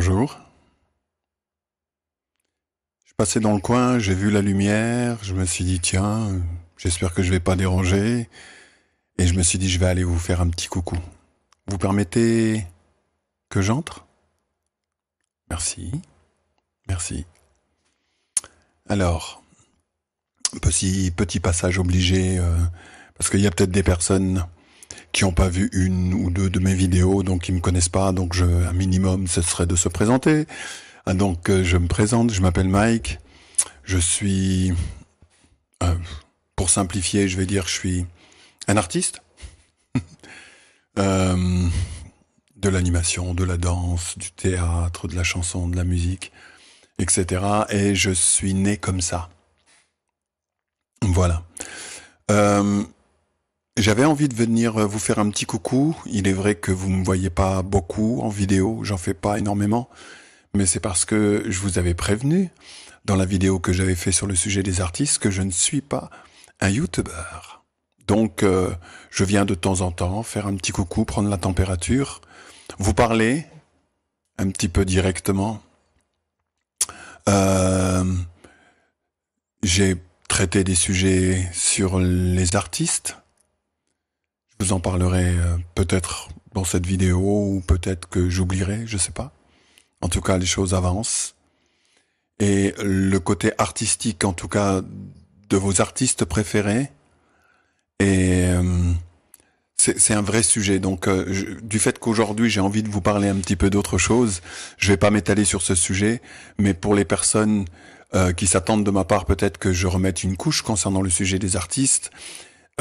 Bonjour. Je passais dans le coin, j'ai vu la lumière, je me suis dit tiens, j'espère que je vais pas déranger, et je me suis dit je vais aller vous faire un petit coucou. Vous permettez que j'entre? Merci, merci. Alors, petit passage obligé, parce qu'il y a peut-être des personnes qui n'ont pas vu une ou deux de mes vidéos, donc qui me connaissent pas, donc un minimum, ce serait de se présenter. Donc je me présente, je m'appelle Mike, je suis, pour simplifier, je vais dire, je suis un artiste euh, de l'animation, de la danse, du théâtre, de la chanson, de la musique, etc. Et je suis né comme ça. Voilà. Euh, J'avais envie de venir vous faire un petit coucou. Il est vrai que vous me voyez pas beaucoup en vidéo, j'en fais pas énormément, mais c'est parce que je vous avais prévenu dans la vidéo que j'avais fait sur le sujet des artistes que je ne suis pas un youtubeur. Donc je viens de temps en temps faire un petit coucou, prendre la température, vous parler un petit peu directement. Euh, j'ai traité des sujets sur les artistes. Je vous en parlerai peut-être dans cette vidéo ou peut-être que j'oublierai, je sais pas. En tout cas, les choses avancent. Et le côté artistique, en tout cas, de vos artistes préférés, et c'est un vrai sujet. Donc, du fait qu'aujourd'hui j'ai envie de vous parler un petit peu d'autre chose, je vais pas m'étaler sur ce sujet, mais pour les personnes qui s'attendent de ma part peut-être que je remette une couche concernant le sujet des artistes,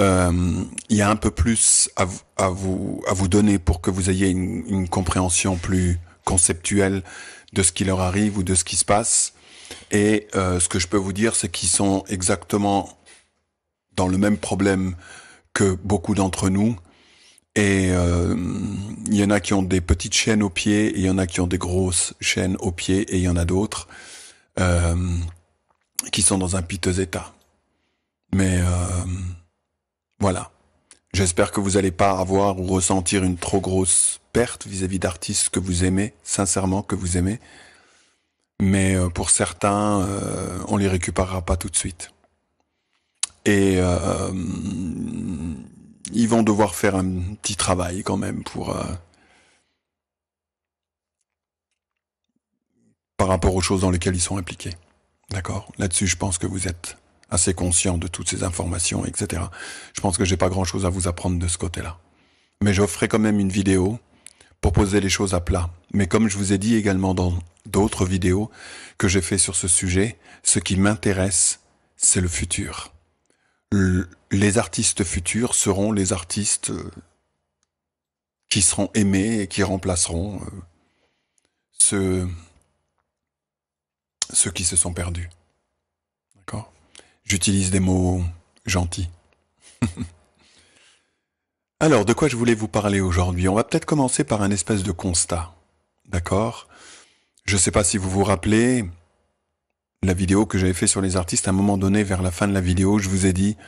il y a un peu plus à vous donner pour que vous ayez une compréhension plus conceptuelle de ce qui leur arrive ou de ce qui se passe. Et ce que je peux vous dire, c'est qu'ils sont exactement dans le même problème que beaucoup d'entre nous. Et il y en a qui ont des petites chaînes aux pieds, et il y en a qui ont des grosses chaînes aux pieds, et il y en a d'autres qui sont dans un piteux état. Mais voilà. J'espère que vous n'allez pas avoir ou ressentir une trop grosse perte vis-à-vis d'artistes que vous aimez, sincèrement que vous aimez. Mais pour certains, on les récupérera pas tout de suite. Et ils vont devoir faire un petit travail quand même pour par rapport aux choses dans lesquelles ils sont impliqués. D'accord? Là-dessus, je pense que vous êtes assez conscient de toutes ces informations, etc. Je pense que j'ai pas grand-chose à vous apprendre de ce côté-là. Mais j'offrirai quand même une vidéo pour poser les choses à plat. Mais comme je vous ai dit également dans d'autres vidéos que j'ai fait sur ce sujet, ce qui m'intéresse, c'est le futur. Les artistes futurs seront les artistes qui seront aimés et qui remplaceront ceux qui se sont perdus. D'accord? J'utilise des mots gentils. Alors, de quoi je voulais vous parler aujourd'hui? On va peut-être commencer par un espèce de constat. D'accord? Je ne sais pas si vous vous rappelez la vidéo que j'avais fait sur les artistes. À un moment donné, vers la fin de la vidéo, je vous ai dit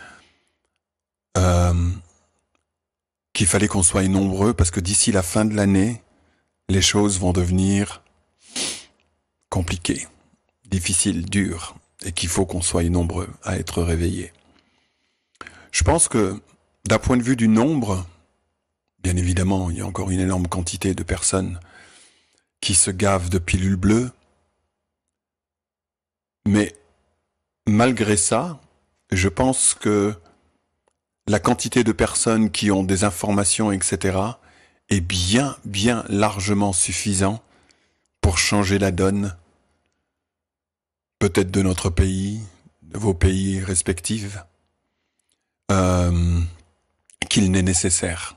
qu'il fallait qu'on soit nombreux parce que d'ici la fin de l'année, les choses vont devenir compliquées, difficiles, dures, et qu'il faut qu'on soit nombreux à être réveillés. Je pense que d'un point de vue du nombre, bien évidemment, il y a encore une énorme quantité de personnes qui se gavent de pilules bleues, mais malgré ça, je pense que la quantité de personnes qui ont des informations, etc., est bien largement suffisant pour changer la donne, peut-être de notre pays, de vos pays respectifs, qu'il n'est nécessaire.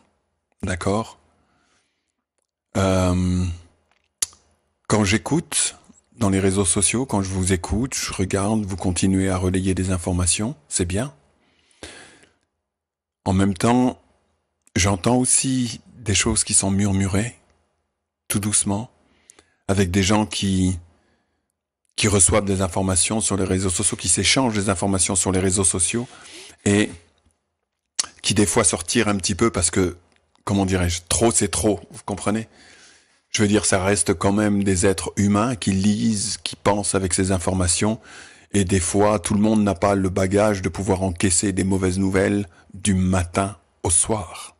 D'accord? Quand j'écoute dans les réseaux sociaux, quand je vous écoute, je regarde, vous continuez à relayer des informations, c'est bien. En même temps, j'entends aussi des choses qui sont murmurées, tout doucement, avec des gens qui reçoivent des informations sur les réseaux sociaux, qui s'échangent des informations sur les réseaux sociaux, et qui des fois sortirent un petit peu parce que, comment dirais-je, trop c'est trop, vous comprenez? Je veux dire, ça reste quand même des êtres humains qui lisent, qui pensent avec ces informations. Et des fois, tout le monde n'a pas le bagage de pouvoir encaisser des mauvaises nouvelles du matin au soir.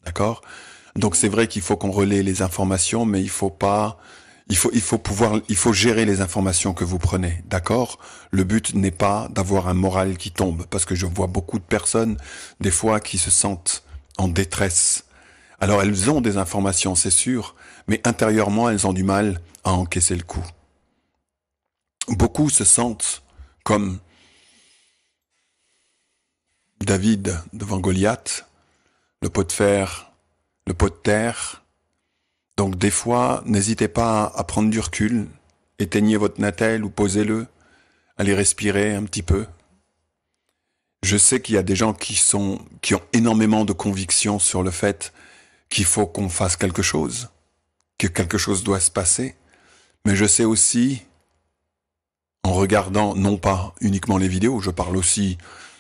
D'accord? Donc c'est vrai qu'il faut qu'on relaie les informations, mais il faut gérer les informations que vous prenez. D'accord? Le but n'est pas d'avoir un moral qui tombe, parce que je vois beaucoup de personnes, des fois, qui se sentent en détresse. Alors elles ont des informations, c'est sûr, mais intérieurement, elles ont du mal à encaisser le coup. Beaucoup se sentent comme David devant Goliath, le pot de fer, le pot de terre. Donc des fois, n'hésitez pas à prendre du recul, éteignez votre Natel ou posez-le, allez respirer un petit peu. Je sais qu'il y a des gens qui ont énormément de conviction sur le fait qu'il faut qu'on fasse quelque chose, que quelque chose doit se passer, mais je sais aussi, en regardant non pas uniquement les vidéos, je parle aussi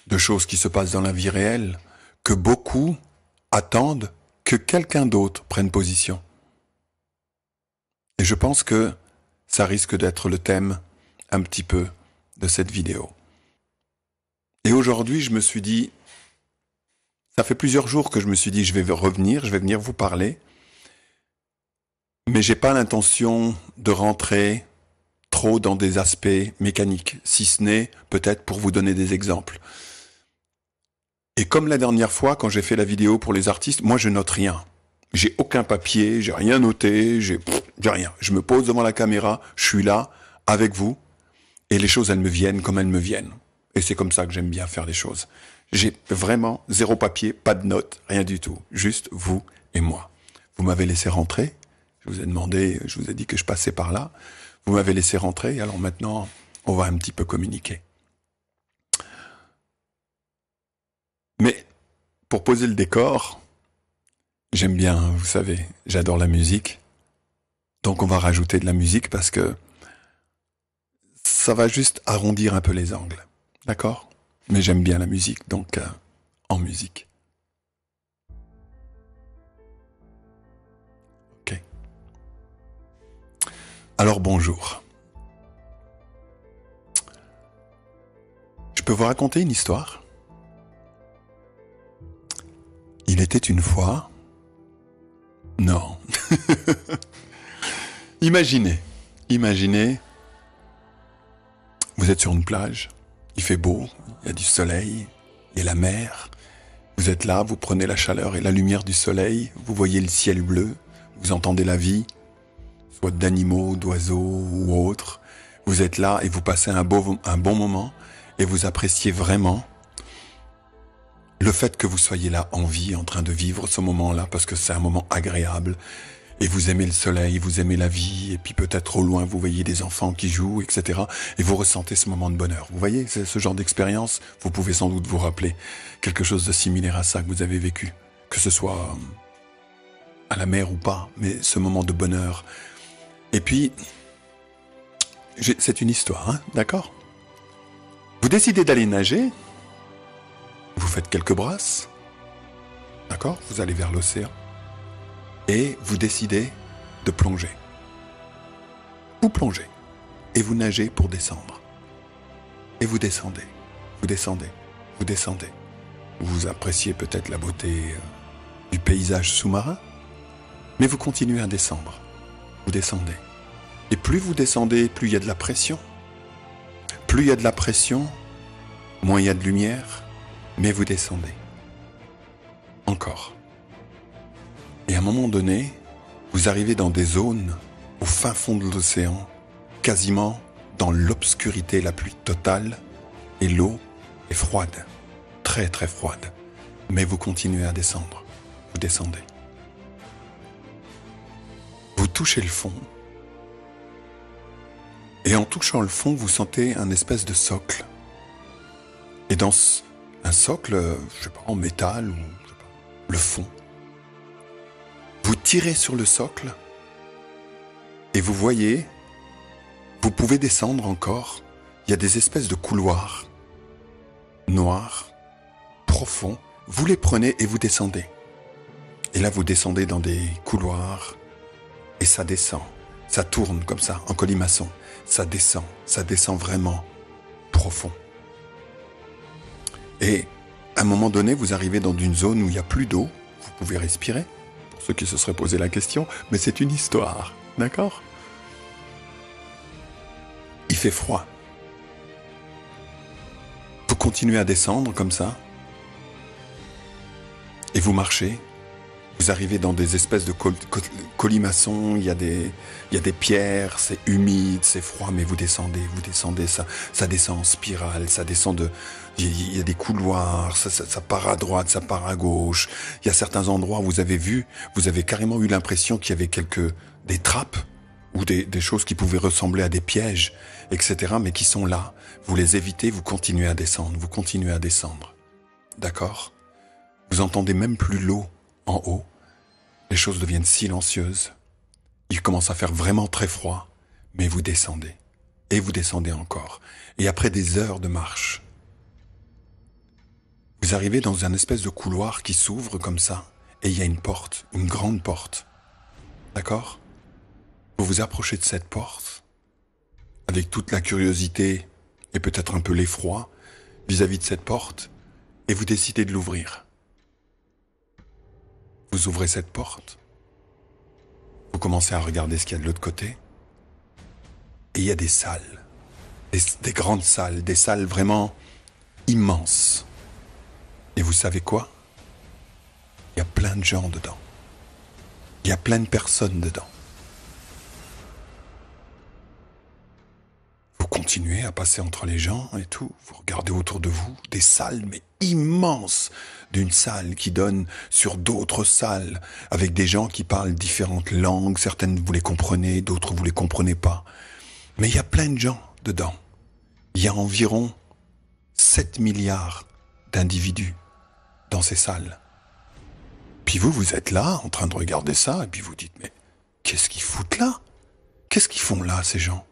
de choses qui se passent dans la vie réelle, que beaucoup attendent que quelqu'un d'autre prenne position. Et je pense que ça risque d'être le thème un petit peu de cette vidéo. Et aujourd'hui, je me suis dit, ça fait plusieurs jours que je me suis dit, je vais venir vous parler, mais j'ai pas l'intention de rentrer trop dans des aspects mécaniques, si ce n'est peut-être pour vous donner des exemples. Et comme la dernière fois, quand j'ai fait la vidéo pour les artistes, moi je note rien. J'ai aucun papier, j'ai rien noté, j'ai rien. Je me pose devant la caméra, je suis là, avec vous, et les choses, elles me viennent comme elles me viennent. Et c'est comme ça que j'aime bien faire les choses. J'ai vraiment zéro papier, pas de notes, rien du tout. Juste vous et moi. Vous m'avez laissé rentrer, je vous ai dit que je passais par là. Vous m'avez laissé rentrer, alors maintenant, on va un petit peu communiquer. Mais, pour poser le décor, j'aime bien, vous savez, j'adore la musique. Donc on va rajouter de la musique parce que ça va juste arrondir un peu les angles. D'accord? Mais j'aime bien la musique, donc en musique. Ok. Alors bonjour. Je peux vous raconter une histoire? Il était une fois... Non. Imaginez, vous êtes sur une plage, il fait beau, il y a du soleil, il y a la mer, vous êtes là, vous prenez la chaleur et la lumière du soleil, vous voyez le ciel bleu, vous entendez la vie, soit d'animaux, d'oiseaux ou autres, vous êtes là et vous passez un bon moment et vous appréciez vraiment le fait que vous soyez là en vie, en train de vivre ce moment-là, parce que c'est un moment agréable, et vous aimez le soleil, vous aimez la vie, et puis peut-être au loin vous voyez des enfants qui jouent, etc. Et vous ressentez ce moment de bonheur. Vous voyez, c'est ce genre d'expérience, vous pouvez sans doute vous rappeler quelque chose de similaire à ça que vous avez vécu, que ce soit à la mer ou pas, mais ce moment de bonheur. Et puis, c'est une histoire, hein, d'accord? Vous décidez d'aller nager, vous faites quelques brasses, d'accord? Vous allez vers l'océan et vous décidez de plonger. Vous plongez et vous nagez pour descendre. Et vous descendez, vous descendez, vous descendez. Vous appréciez peut-être la beauté du paysage sous-marin, mais vous continuez à descendre. Vous descendez. Et plus vous descendez, plus il y a de la pression. Plus il y a de la pression, moins il y a de lumière. Mais vous descendez. Encore. Et à un moment donné, vous arrivez dans des zones au fin fond de l'océan, quasiment dans l'obscurité la plus totale, et l'eau est froide, très très froide. Mais vous continuez à descendre. Vous descendez. Vous touchez le fond. Et en touchant le fond, vous sentez un espèce de socle. Et dans un socle, je sais pas, en métal ou je sais pas, le fond. Vous tirez sur le socle et vous voyez, vous pouvez descendre encore. Il y a des espèces de couloirs noirs, profonds. Vous les prenez et vous descendez. Et là, vous descendez dans des couloirs et ça descend. Ça tourne comme ça, en colimaçon. Ça descend vraiment profond. Et à un moment donné, vous arrivez dans une zone où il n'y a plus d'eau. Vous pouvez respirer, pour ceux qui se seraient posé la question, mais c'est une histoire, d'accord? Il fait froid. Vous continuez à descendre comme ça, et vous marchez. Vous arrivez dans des espèces de colimaçons, il y a des pierres, c'est humide, c'est froid, mais vous descendez, ça descend en spirale, ça descend il y a des couloirs, ça part à droite, ça part à gauche. Il y a certains endroits où vous avez carrément eu l'impression qu'il y avait des trappes, ou des choses qui pouvaient ressembler à des pièges, etc., mais qui sont là. Vous les évitez, vous continuez à descendre. D'accord? Vous entendez même plus l'eau en haut. Les choses deviennent silencieuses. Il commence à faire vraiment très froid, mais vous descendez. Et vous descendez encore. Et après des heures de marche, vous arrivez dans un espèce de couloir qui s'ouvre comme ça, et il y a une porte, une grande porte. D'accord? Vous vous approchez de cette porte, avec toute la curiosité et peut-être un peu l'effroi vis-à-vis de cette porte, et vous décidez de l'ouvrir. Vous ouvrez cette porte, vous commencez à regarder ce qu'il y a de l'autre côté, et il y a des salles, des grandes salles, des salles vraiment immenses. Et vous savez quoi? Il y a plein de gens dedans. Il y a plein de personnes dedans. Vous continuez à passer entre les gens et tout, vous regardez autour de vous, des salles mais immenses, d'une salle qui donne sur d'autres salles, avec des gens qui parlent différentes langues, certaines vous les comprenez, d'autres vous les comprenez pas. Mais il y a plein de gens dedans. Il y a environ 7 milliards d'individus dans ces salles. Puis vous êtes là, en train de regarder ça, et puis vous dites, mais qu'est-ce qu'ils foutent là? Qu'est-ce qu'ils font là, ces gens?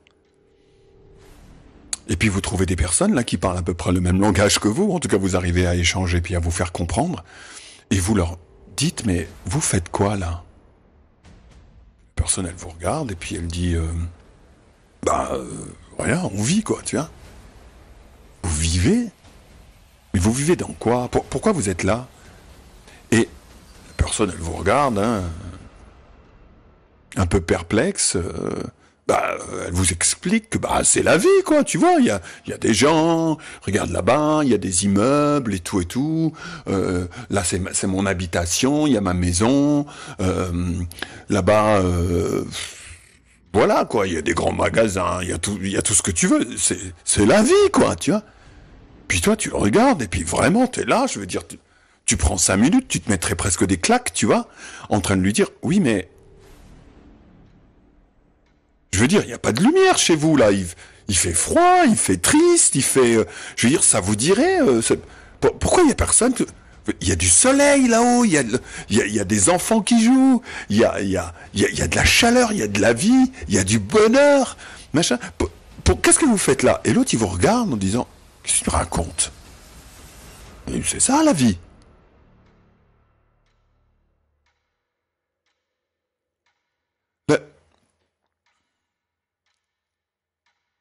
Et puis vous trouvez des personnes là qui parlent à peu près le même langage que vous, en tout cas vous arrivez à échanger puis à vous faire comprendre, et vous leur dites, mais vous faites quoi là? La personne elle vous regarde et puis elle dit, rien, on vit quoi, tu vois. Vous vivez? Mais vous vivez dans quoi? Pourquoi vous êtes là? Et la personne elle vous regarde, hein, un peu perplexe, elle vous explique que c'est la vie, quoi, tu vois, il y a des gens, regarde là-bas, il y a des immeubles et tout, là c'est mon habitation, il y a ma maison, là-bas, voilà, quoi, il y a des grands magasins, il y a tout ce que tu veux, c'est la vie, quoi, tu vois. Puis toi, tu le regardes, et puis vraiment, t'es là, je veux dire, tu prends 5 minutes, tu te mettrais presque des claques, tu vois, en train de lui dire, oui, mais je veux dire, il n'y a pas de lumière chez vous, là. Il fait froid, il fait triste, il fait... je veux dire, ça vous dirait... pourquoi il n'y a personne il y a du soleil là-haut, il y a des enfants qui jouent, il y a de la chaleur, il y a de la vie, il y a du bonheur, machin. Qu'est-ce que vous faites là? Et l'autre, il vous regarde en disant, qu'est-ce que tu racontes? C'est ça, la vie.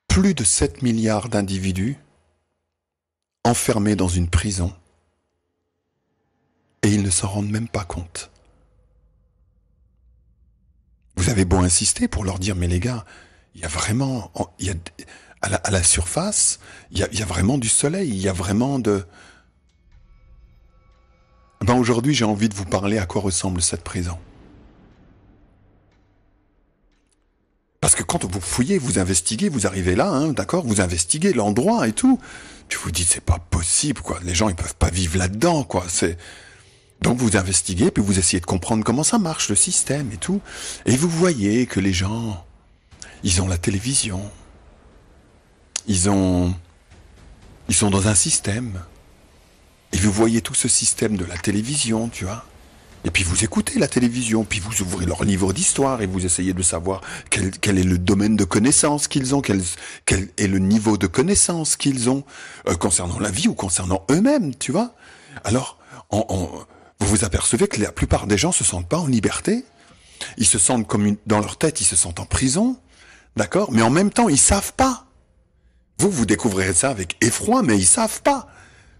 Plus de 7 milliards d'individus enfermés dans une prison et ils ne s'en rendent même pas compte. Vous avez beau insister pour leur dire, mais les gars, il y a vraiment, à la surface, il y a vraiment du soleil, il y a vraiment de... aujourd'hui, j'ai envie de vous parler à quoi ressemble cette prison. Parce que quand vous fouillez, vous investiguez, vous arrivez là, hein, d'accord, vous investiguez l'endroit et tout. Tu vous dites, c'est pas possible, quoi. Les gens, ils peuvent pas vivre là-dedans, quoi. Donc vous investiguez, puis vous essayez de comprendre comment ça marche, le système et tout. Et vous voyez que les gens, ils ont la télévision. Ils sont dans un système. Et vous voyez tout ce système de la télévision, tu vois. Et puis vous écoutez la télévision, puis vous ouvrez leur livre d'histoire et vous essayez de savoir quel est le domaine de connaissance qu'ils ont, quel est le niveau de connaissance qu'ils ont concernant la vie ou concernant eux-mêmes, tu vois. Alors, vous vous apercevez que la plupart des gens se sentent pas en liberté Ils se sentent dans leur tête, ils se sentent en prison, d'accord? Mais en même temps, ils savent pas. Vous découvrirez ça avec effroi, mais ils savent pas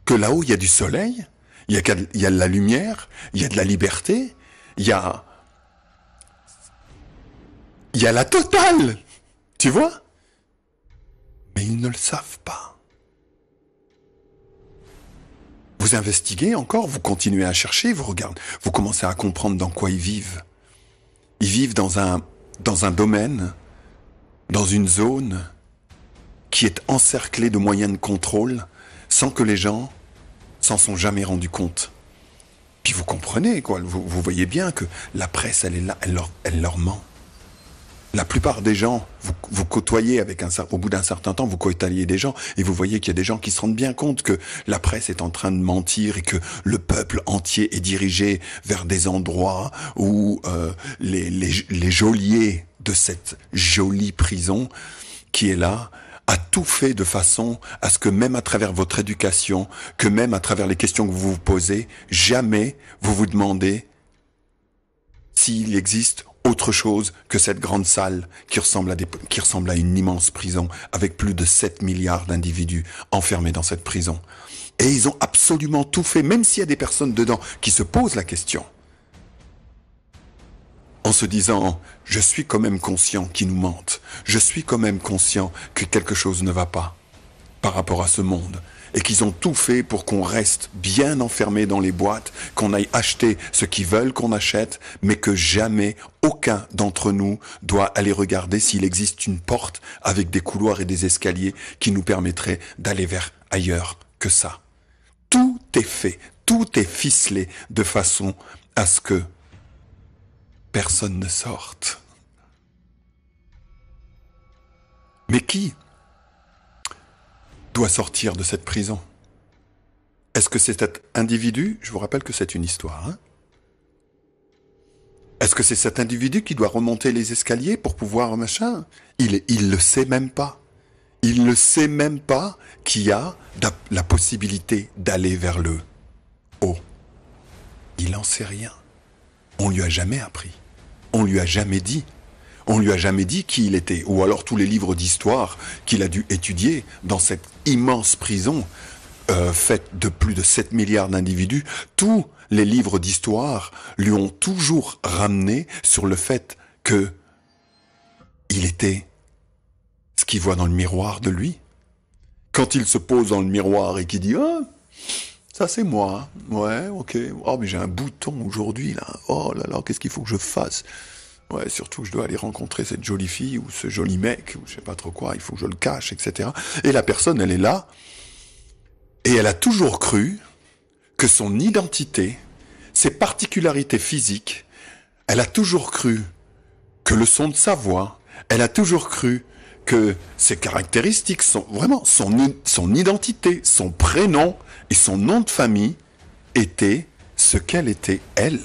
que là-haut, il y a du soleil, il y a de la lumière, il y a de la liberté, il y a la totale, tu vois? Mais ils ne le savent pas. Vous investiguez encore, vous continuez à chercher, vous regardez, vous commencez à comprendre dans quoi ils vivent. Ils vivent dans un domaine, dans une zone qui est encerclée de moyens de contrôle sans que les gens s'en sont jamais rendus compte. Puis vous comprenez, quoi, vous voyez bien que la presse, elle est là, elle leur ment. La plupart des gens, vous côtoyez au bout d'un certain temps, vous côtoyez des gens et vous voyez qu'il y a des gens qui se rendent bien compte que la presse est en train de mentir et que le peuple entier est dirigé vers des endroits où les geôliers de cette jolie prison qui est là a tout fait de façon à ce que même à travers votre éducation, que même à travers les questions que vous vous posez, jamais vous vous demandez s'il existe autre chose que cette grande salle qui ressemble à une immense prison avec plus de 7 milliards d'individus enfermés dans cette prison. Et ils ont absolument tout fait, même s'il y a des personnes dedans qui se posent la question, en se disant « je suis quand même conscient qu'ils nous mentent, je suis quand même conscient que quelque chose ne va pas par rapport à ce monde ». Et qu'ils ont tout fait pour qu'on reste bien enfermé dans les boîtes, qu'on aille acheter ce qu'ils veulent qu'on achète, mais que jamais aucun d'entre nous doit aller regarder s'il existe une porte avec des couloirs et des escaliers qui nous permettraient d'aller vers ailleurs que ça. Tout est fait, tout est ficelé de façon à ce que personne ne sorte. Mais qui doit sortir de cette prison? Est-ce que c'est cet individu? Je vous rappelle que c'est une histoire. Hein? Est-ce que c'est cet individu qui doit remonter les escaliers pour pouvoir machin? Il le sait même pas. Il ne sait même pas qu'il y a la possibilité d'aller vers le haut. Il n'en sait rien. On lui a jamais appris. On lui a jamais dit. On lui a jamais dit qui il était, ou alors tous les livres d'histoire qu'il a dû étudier dans cette immense prison faite de plus de 7 milliards d'individus. Tous les livres d'histoire lui ont toujours ramené sur le fait que il était ce qu'il voit dans le miroir de lui. Quand il se pose dans le miroir et qu'il dit « Ah, ça c'est moi, ouais, ok, oh mais j'ai un bouton aujourd'hui là, oh là là, qu'est-ce qu'il faut que je fasse ?» Ouais, surtout que je dois aller rencontrer cette jolie fille ou ce joli mec ou je sais pas trop quoi, il faut que je le cache, etc. Et la personne, elle est là et elle a toujours cru que son identité, ses particularités physiques, elle a toujours cru que le son de sa voix, elle a toujours cru que ses caractéristiques, vraiment son identité, son prénom et son nom de famille étaient ce qu'elle était elle.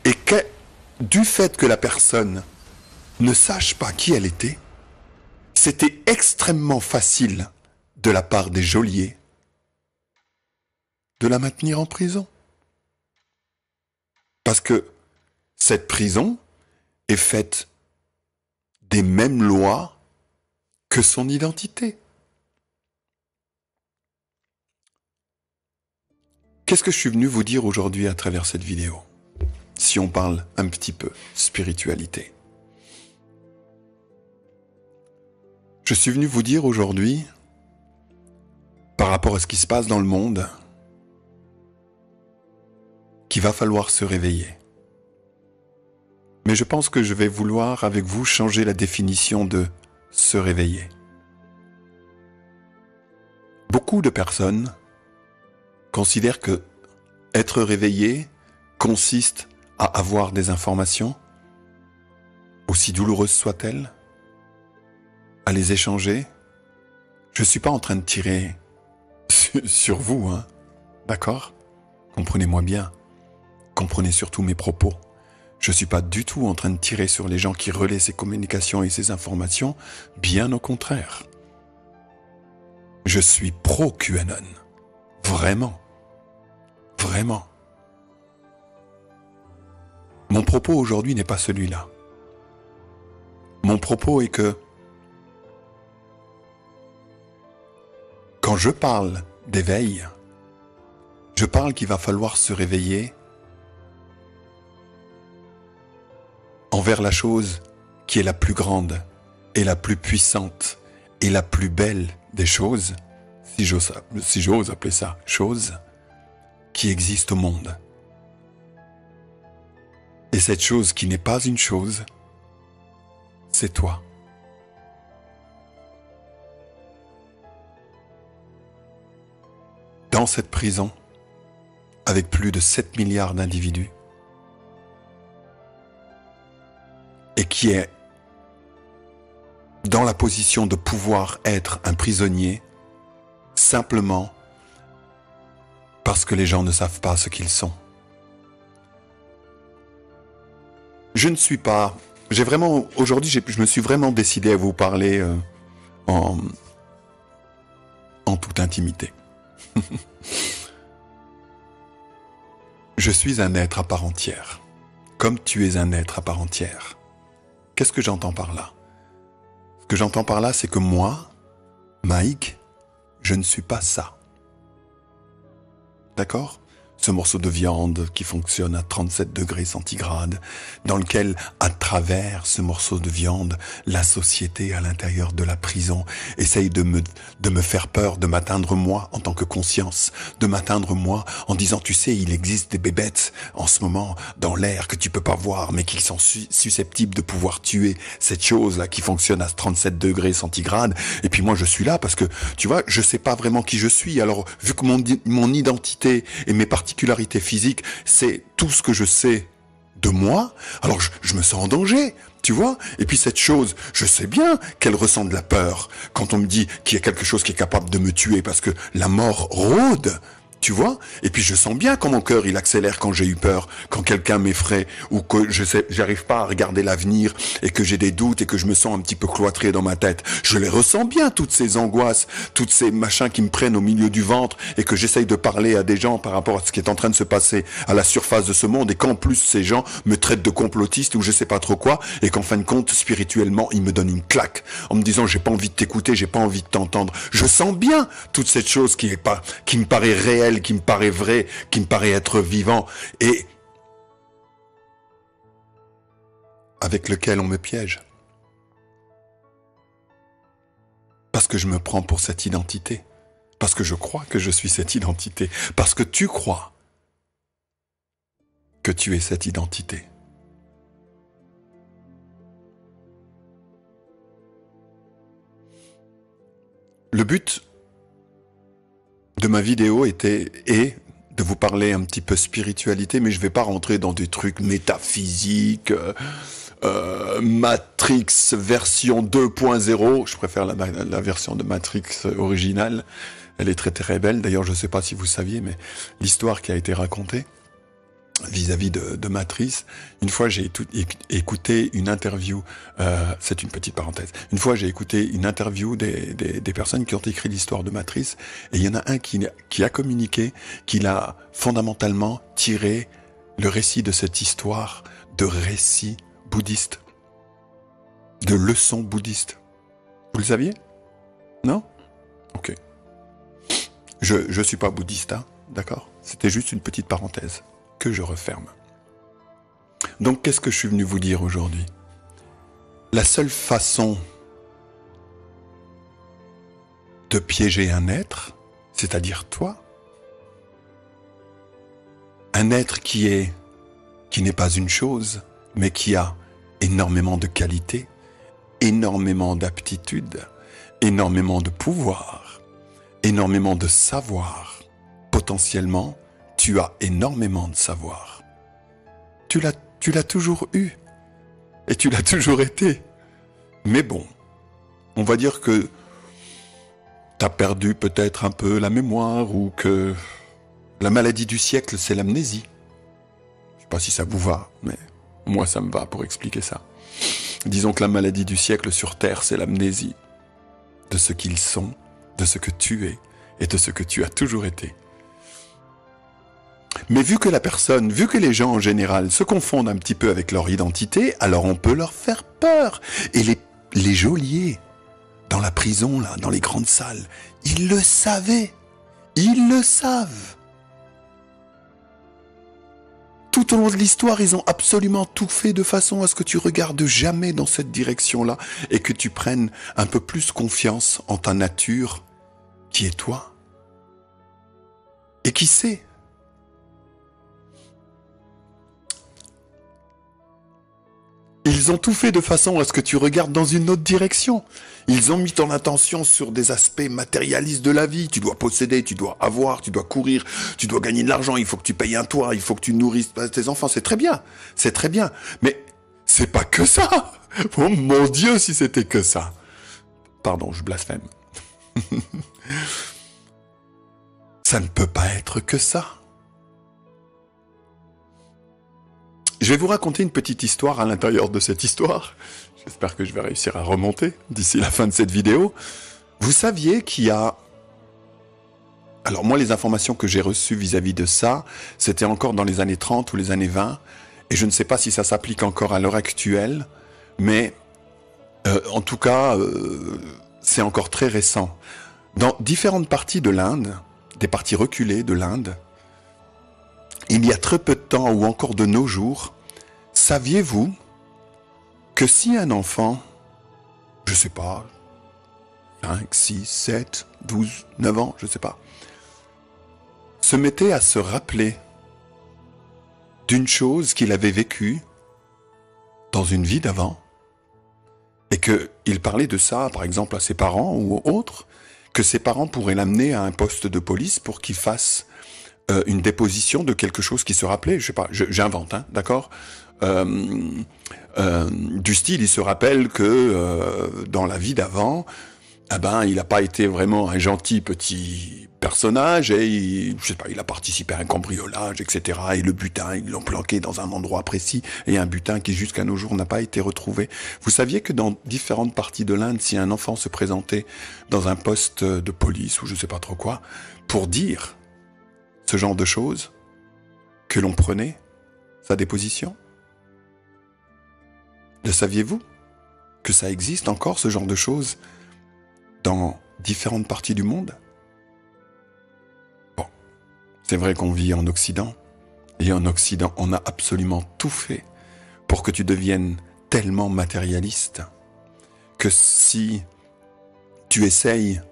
Et que, du fait que la personne ne sache pas qui elle était, c'était extrêmement facile de la part des geôliers de la maintenir en prison. Parce que cette prison est faite des mêmes lois que son identité. Qu'est-ce que je suis venu vous dire aujourd'hui à travers cette vidéo ? Si on parle un petit peu spiritualité. Je suis venu vous dire aujourd'hui, par rapport à ce qui se passe dans le monde, qu'il va falloir se réveiller. Mais je pense que je vais vouloir avec vous changer la définition de se réveiller. Beaucoup de personnes considèrent que être réveillé consiste à avoir des informations, aussi douloureuses soient-elles, à les échanger. Je ne suis pas en train de tirer sur vous, hein, d'accord ? Comprenez-moi bien. Comprenez surtout mes propos. Je ne suis pas du tout en train de tirer sur les gens qui relaient ces communications et ces informations, bien au contraire. Je suis pro-QAnon. Vraiment. Vraiment. Mon propos aujourd'hui n'est pas celui-là. Mon propos est que quand je parle d'éveil, je parle qu'il va falloir se réveiller envers la chose qui est la plus grande et la plus puissante et la plus belle des choses, si j'ose appeler ça chose, qui existe au monde. Et cette chose qui n'est pas une chose, c'est toi. Dans cette prison, avec plus de 7 milliards d'individus, et qui est dans la position de pouvoir être un prisonnier, simplement parce que les gens ne savent pas ce qu'ils sont. Je ne suis pas... Aujourd'hui, je me suis vraiment décidé à vous parler en toute intimité. Je suis un être à part entière, comme tu es un être à part entière. Qu'est-ce que j'entends par là? Ce que j'entends par là, c'est que moi, Mike, je ne suis pas ça. D'accord ? Ce morceau de viande qui fonctionne à 37 degrés centigrades, dans lequel, à travers ce morceau de viande, la société à l'intérieur de la prison essaye de me faire peur, de m'atteindre moi en tant que conscience, de m'atteindre moi en disant, tu sais, il existe des bébêtes en ce moment dans l'air que tu peux pas voir, mais qui sont susceptibles de pouvoir tuer cette chose-là qui fonctionne à 37 degrés centigrades. Et puis moi, je suis là parce que, tu vois, je sais pas vraiment qui je suis. Alors, vu que mon identité et mes particularités physiques, c'est tout ce que je sais de moi, alors je me sens en danger, tu vois. Et puis cette chose, je sais bien qu'elle ressent de la peur quand on me dit qu'il y a quelque chose qui est capable de me tuer parce que la mort rôde, tu vois. Et puis je sens bien quand mon cœur il accélère quand j'ai eu peur, quand quelqu'un m'effraie ou que j'arrive pas à regarder l'avenir et que j'ai des doutes et que je me sens un petit peu cloîtré dans ma tête. Je les ressens bien, toutes ces angoisses, toutes ces machins qui me prennent au milieu du ventre et que j'essaye de parler à des gens par rapport à ce qui est en train de se passer à la surface de ce monde et qu'en plus ces gens me traitent de complotiste ou je sais pas trop quoi et qu'en fin de compte spirituellement ils me donnent une claque en me disant j'ai pas envie de t'écouter, j'ai pas envie de t'entendre. Je sens bien toute cette chose qui me paraît réelle, qui me paraît vrai, qui me paraît être vivant et avec lequel on me piège. Parce que je me prends pour cette identité. Parce que je crois que je suis cette identité. Parce que tu crois que tu es cette identité. Le but de ma vidéo est de vous parler un petit peu spiritualité, mais je vais pas rentrer dans des trucs métaphysiques, Matrix version 2.0. Je préfère la version de Matrix originale. Elle est très très belle. D'ailleurs, je sais pas si vous saviez, mais l'histoire qui a été racontée vis-à-vis de Matrix, une fois j'ai écouté une interview, c'est une petite parenthèse, une fois j'ai écouté une interview des personnes qui ont écrit l'histoire de Matrix, et il y en a un qui a communiqué qu'il a fondamentalement tiré le récit de cette histoire de récit bouddhiste, de leçons bouddhistes. Vous le saviez? Non? Ok. Je suis pas bouddhiste, hein, d'accord? C'était juste une petite parenthèse que je referme. Donc, qu'est-ce que je suis venu vous dire aujourd'hui? La seule façon de piéger un être, c'est-à-dire toi, un être qui n'est pas une chose, mais qui a énormément de qualités, énormément d'aptitudes, énormément de pouvoir, énormément de savoir. Potentiellement, tu as énormément de savoir. Tu l'as toujours eu. Et tu l'as toujours été. Mais bon, on va dire que t'as perdu peut-être un peu la mémoire ou que la maladie du siècle, c'est l'amnésie. Je sais pas si ça vous va, mais moi ça me va pour expliquer ça. Disons que la maladie du siècle sur Terre, c'est l'amnésie de ce qu'ils sont, de ce que tu es et de ce que tu as toujours été. Mais vu que les gens en général se confondent un petit peu avec leur identité, alors on peut leur faire peur. Et les geôliers, dans la prison, là, dans les grandes salles, ils le savaient. Ils le savent. Tout au long de l'histoire, ils ont absolument tout fait de façon à ce que tu regardes jamais dans cette direction-là et que tu prennes un peu plus confiance en ta nature, qui est toi. Et qui sait? Ils ont tout fait de façon à ce que tu regardes dans une autre direction. Ils ont mis ton attention sur des aspects matérialistes de la vie. Tu dois posséder, tu dois avoir, tu dois courir, tu dois gagner de l'argent, il faut que tu payes un toit, il faut que tu nourrisses tes enfants. C'est très bien, c'est très bien. Mais c'est pas que ça. Oh mon Dieu, si c'était que ça. Pardon, je blasphème. Ça ne peut pas être que ça. Je vais vous raconter une petite histoire à l'intérieur de cette histoire. J'espère que je vais réussir à remonter d'ici la fin de cette vidéo. Vous saviez qu'il y a... Alors moi, les informations que j'ai reçues vis-à-vis de ça, c'était encore dans les années 30 ou les années 20. Et je ne sais pas si ça s'applique encore à l'heure actuelle. Mais en tout cas, c'est encore très récent. Dans différentes parties de l'Inde, des parties reculées de l'Inde, il y a très peu de temps ou encore de nos jours, saviez-vous que si un enfant, je sais pas, 5, 6, 7, 12, 9 ans, je sais pas, se mettait à se rappeler d'une chose qu'il avait vécue dans une vie d'avant, et qu'il parlait de ça, par exemple, à ses parents ou autres, que ses parents pourraient l'amener à un poste de police pour qu'il fasse une déposition de quelque chose qui se rappelait, je sais pas, j'invente, hein, d'accord, du style, il se rappelle que dans la vie d'avant, eh ben, il n'a pas été vraiment un gentil petit personnage et je sais pas, il a participé à un cambriolage, etc. Et le butin, ils l'ont planqué dans un endroit précis et un butin qui jusqu'à nos jours n'a pas été retrouvé. Vous saviez que dans différentes parties de l'Inde, si un enfant se présentait dans un poste de police ou je sais pas trop quoi, pour dire ce genre de choses, que l'on prenait sa déposition? Le saviez-vous que ça existe encore, ce genre de choses, dans différentes parties du monde? Bon, c'est vrai qu'on vit en Occident, et en Occident, on a absolument tout fait pour que tu deviennes tellement matérialiste que si tu essayes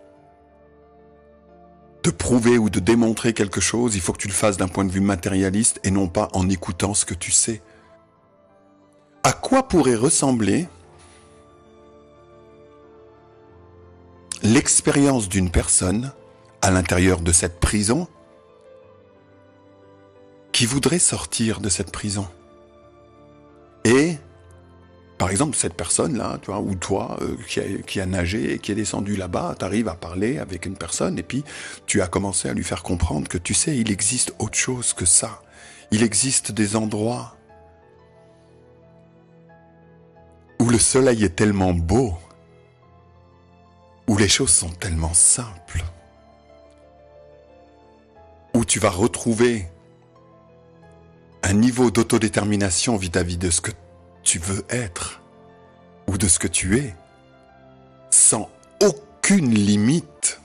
de prouver ou de démontrer quelque chose, il faut que tu le fasses d'un point de vue matérialiste et non pas en écoutant ce que tu sais. À quoi pourrait ressembler l'expérience d'une personne à l'intérieur de cette prison qui voudrait sortir de cette prison? Et, par exemple, cette personne-là, tu vois, ou toi, qui a nagé et qui est descendu là-bas, tu arrives à parler avec une personne et puis tu as commencé à lui faire comprendre que tu sais, il existe autre chose que ça. Il existe des endroits où le soleil est tellement beau, où les choses sont tellement simples, où tu vas retrouver un niveau d'autodétermination vis-à-vis de ce que tu veux être, ou de ce que tu es, sans aucune limite,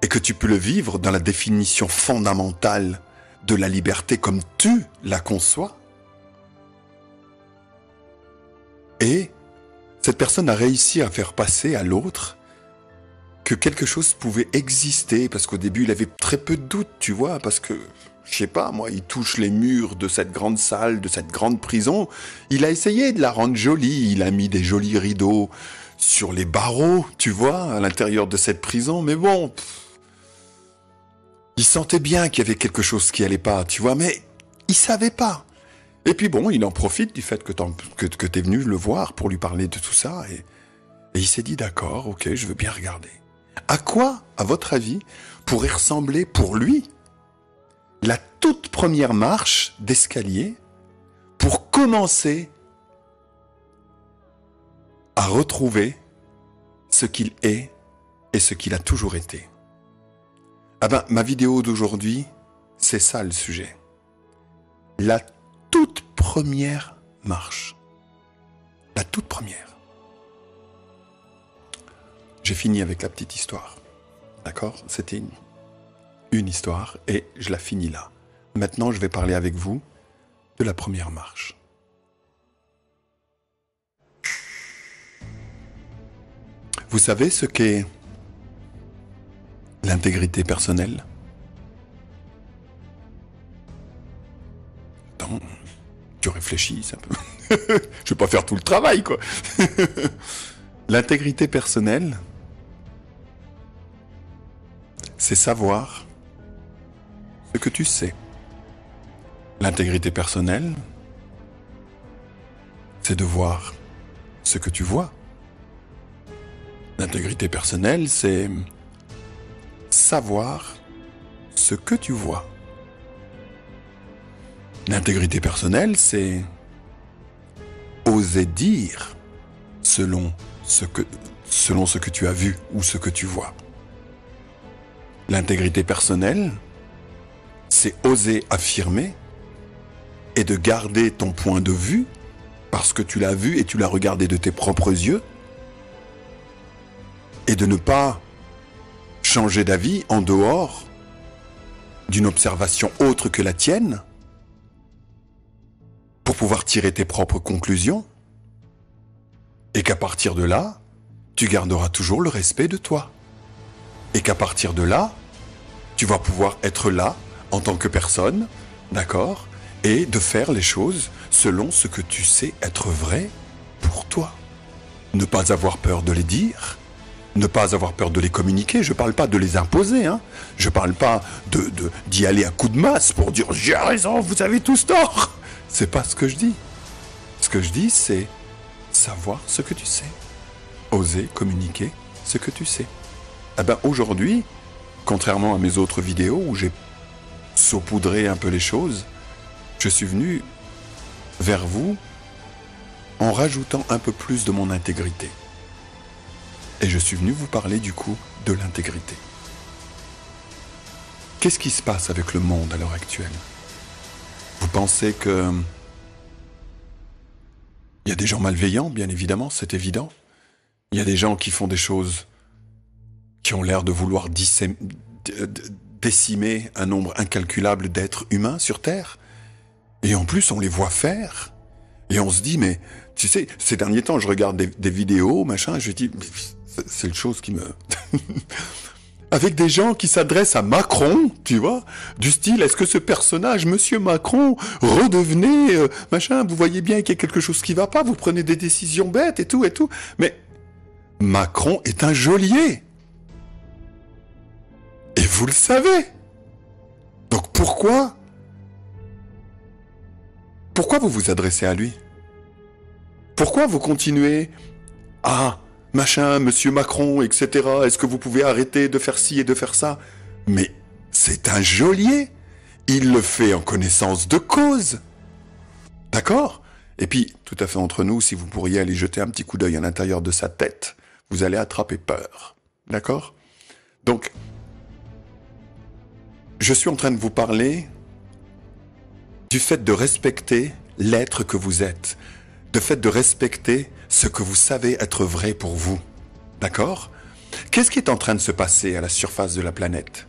et que tu peux le vivre dans la définition fondamentale de la liberté comme tu la conçois. Et cette personne a réussi à faire passer à l'autre que quelque chose pouvait exister, parce qu'au début il avait très peu de doutes, tu vois, parce que, je sais pas, moi, il touche les murs de cette grande salle, de cette grande prison, il a essayé de la rendre jolie, il a mis des jolis rideaux sur les barreaux, tu vois, à l'intérieur de cette prison, mais bon, il sentait bien qu'il y avait quelque chose qui allait pas, tu vois, mais il savait pas. Et puis bon, il en profite du fait que t'es venu le voir pour lui parler de tout ça, et il s'est dit, d'accord, ok, je veux bien regarder. À quoi, à votre avis, pourrait ressembler pour lui la toute première marche d'escalier pour commencer à retrouver ce qu'il est et ce qu'il a toujours été? Ah ben, ma vidéo d'aujourd'hui, c'est ça le sujet. La toute première marche. La toute première. J'ai fini avec la petite histoire. D'accord? C'était une histoire et je la finis là. Maintenant, je vais parler avec vous de la première marche. Vous savez ce qu'est l'intégrité personnelle? Attends, tu réfléchis un peu. Je vais pas faire tout le travail, quoi. L'intégrité personnelle, c'est savoir ce que tu sais. L'intégrité personnelle, c'est de voir ce que tu vois. L'intégrité personnelle, c'est savoir ce que tu vois. L'intégrité personnelle, c'est oser dire selon ce que tu as vu ou ce que tu vois. L'intégrité personnelle, c'est oser affirmer et de garder ton point de vue parce que tu l'as vu et tu l'as regardé de tes propres yeux et de ne pas changer d'avis en dehors d'une observation autre que la tienne pour pouvoir tirer tes propres conclusions et qu'à partir de là, tu garderas toujours le respect de toi et qu'à partir de là, tu vas pouvoir être là en tant que personne, d'accord, et de faire les choses selon ce que tu sais être vrai pour toi. Ne pas avoir peur de les dire, ne pas avoir peur de les communiquer. Je ne parle pas de les imposer, hein. Je ne parle pas d'y aller à coup de masse pour dire « j'ai raison, vous avez tous tort ». C'est pas ce que je dis. Ce que je dis, c'est savoir ce que tu sais. Oser communiquer ce que tu sais. Eh ben aujourd'hui, contrairement à mes autres vidéos où j'ai saupoudré un peu les choses, je suis venu vers vous en rajoutant un peu plus de mon intégrité. Et je suis venu vous parler du coup de l'intégrité. Qu'est-ce qui se passe avec le monde à l'heure actuelle? Vous pensez que il y a des gens malveillants, bien évidemment, c'est évident. Il y a des gens qui font des choses qui ont l'air de vouloir décimer un nombre incalculable d'êtres humains sur Terre. Et en plus, on les voit faire. Et on se dit, mais tu sais, ces derniers temps, je regarde des vidéos, machin, et je dis, c'est une chose qui me... Avec des gens qui s'adressent à Macron, tu vois, du style, est-ce que ce personnage, Monsieur Macron, redevenez, machin, vous voyez bien qu'il y a quelque chose qui va pas, vous prenez des décisions bêtes et tout, mais Macron est un geôlier. Et vous le savez. Donc pourquoi vous vous adressez à lui? Pourquoi vous continuez à... machin, Monsieur Macron, etc. Est-ce que vous pouvez arrêter de faire ci et de faire ça? Mais c'est un geôlier. Il le fait en connaissance de cause. D'accord? Et puis, tout à fait entre nous, si vous pourriez aller jeter un petit coup d'œil à l'intérieur de sa tête, vous allez attraper peur. D'accord? Donc, je suis en train de vous parler du fait de respecter l'être que vous êtes, du fait de respecter ce que vous savez être vrai pour vous. D'accord? Qu'est-ce qui est en train de se passer à la surface de la planète?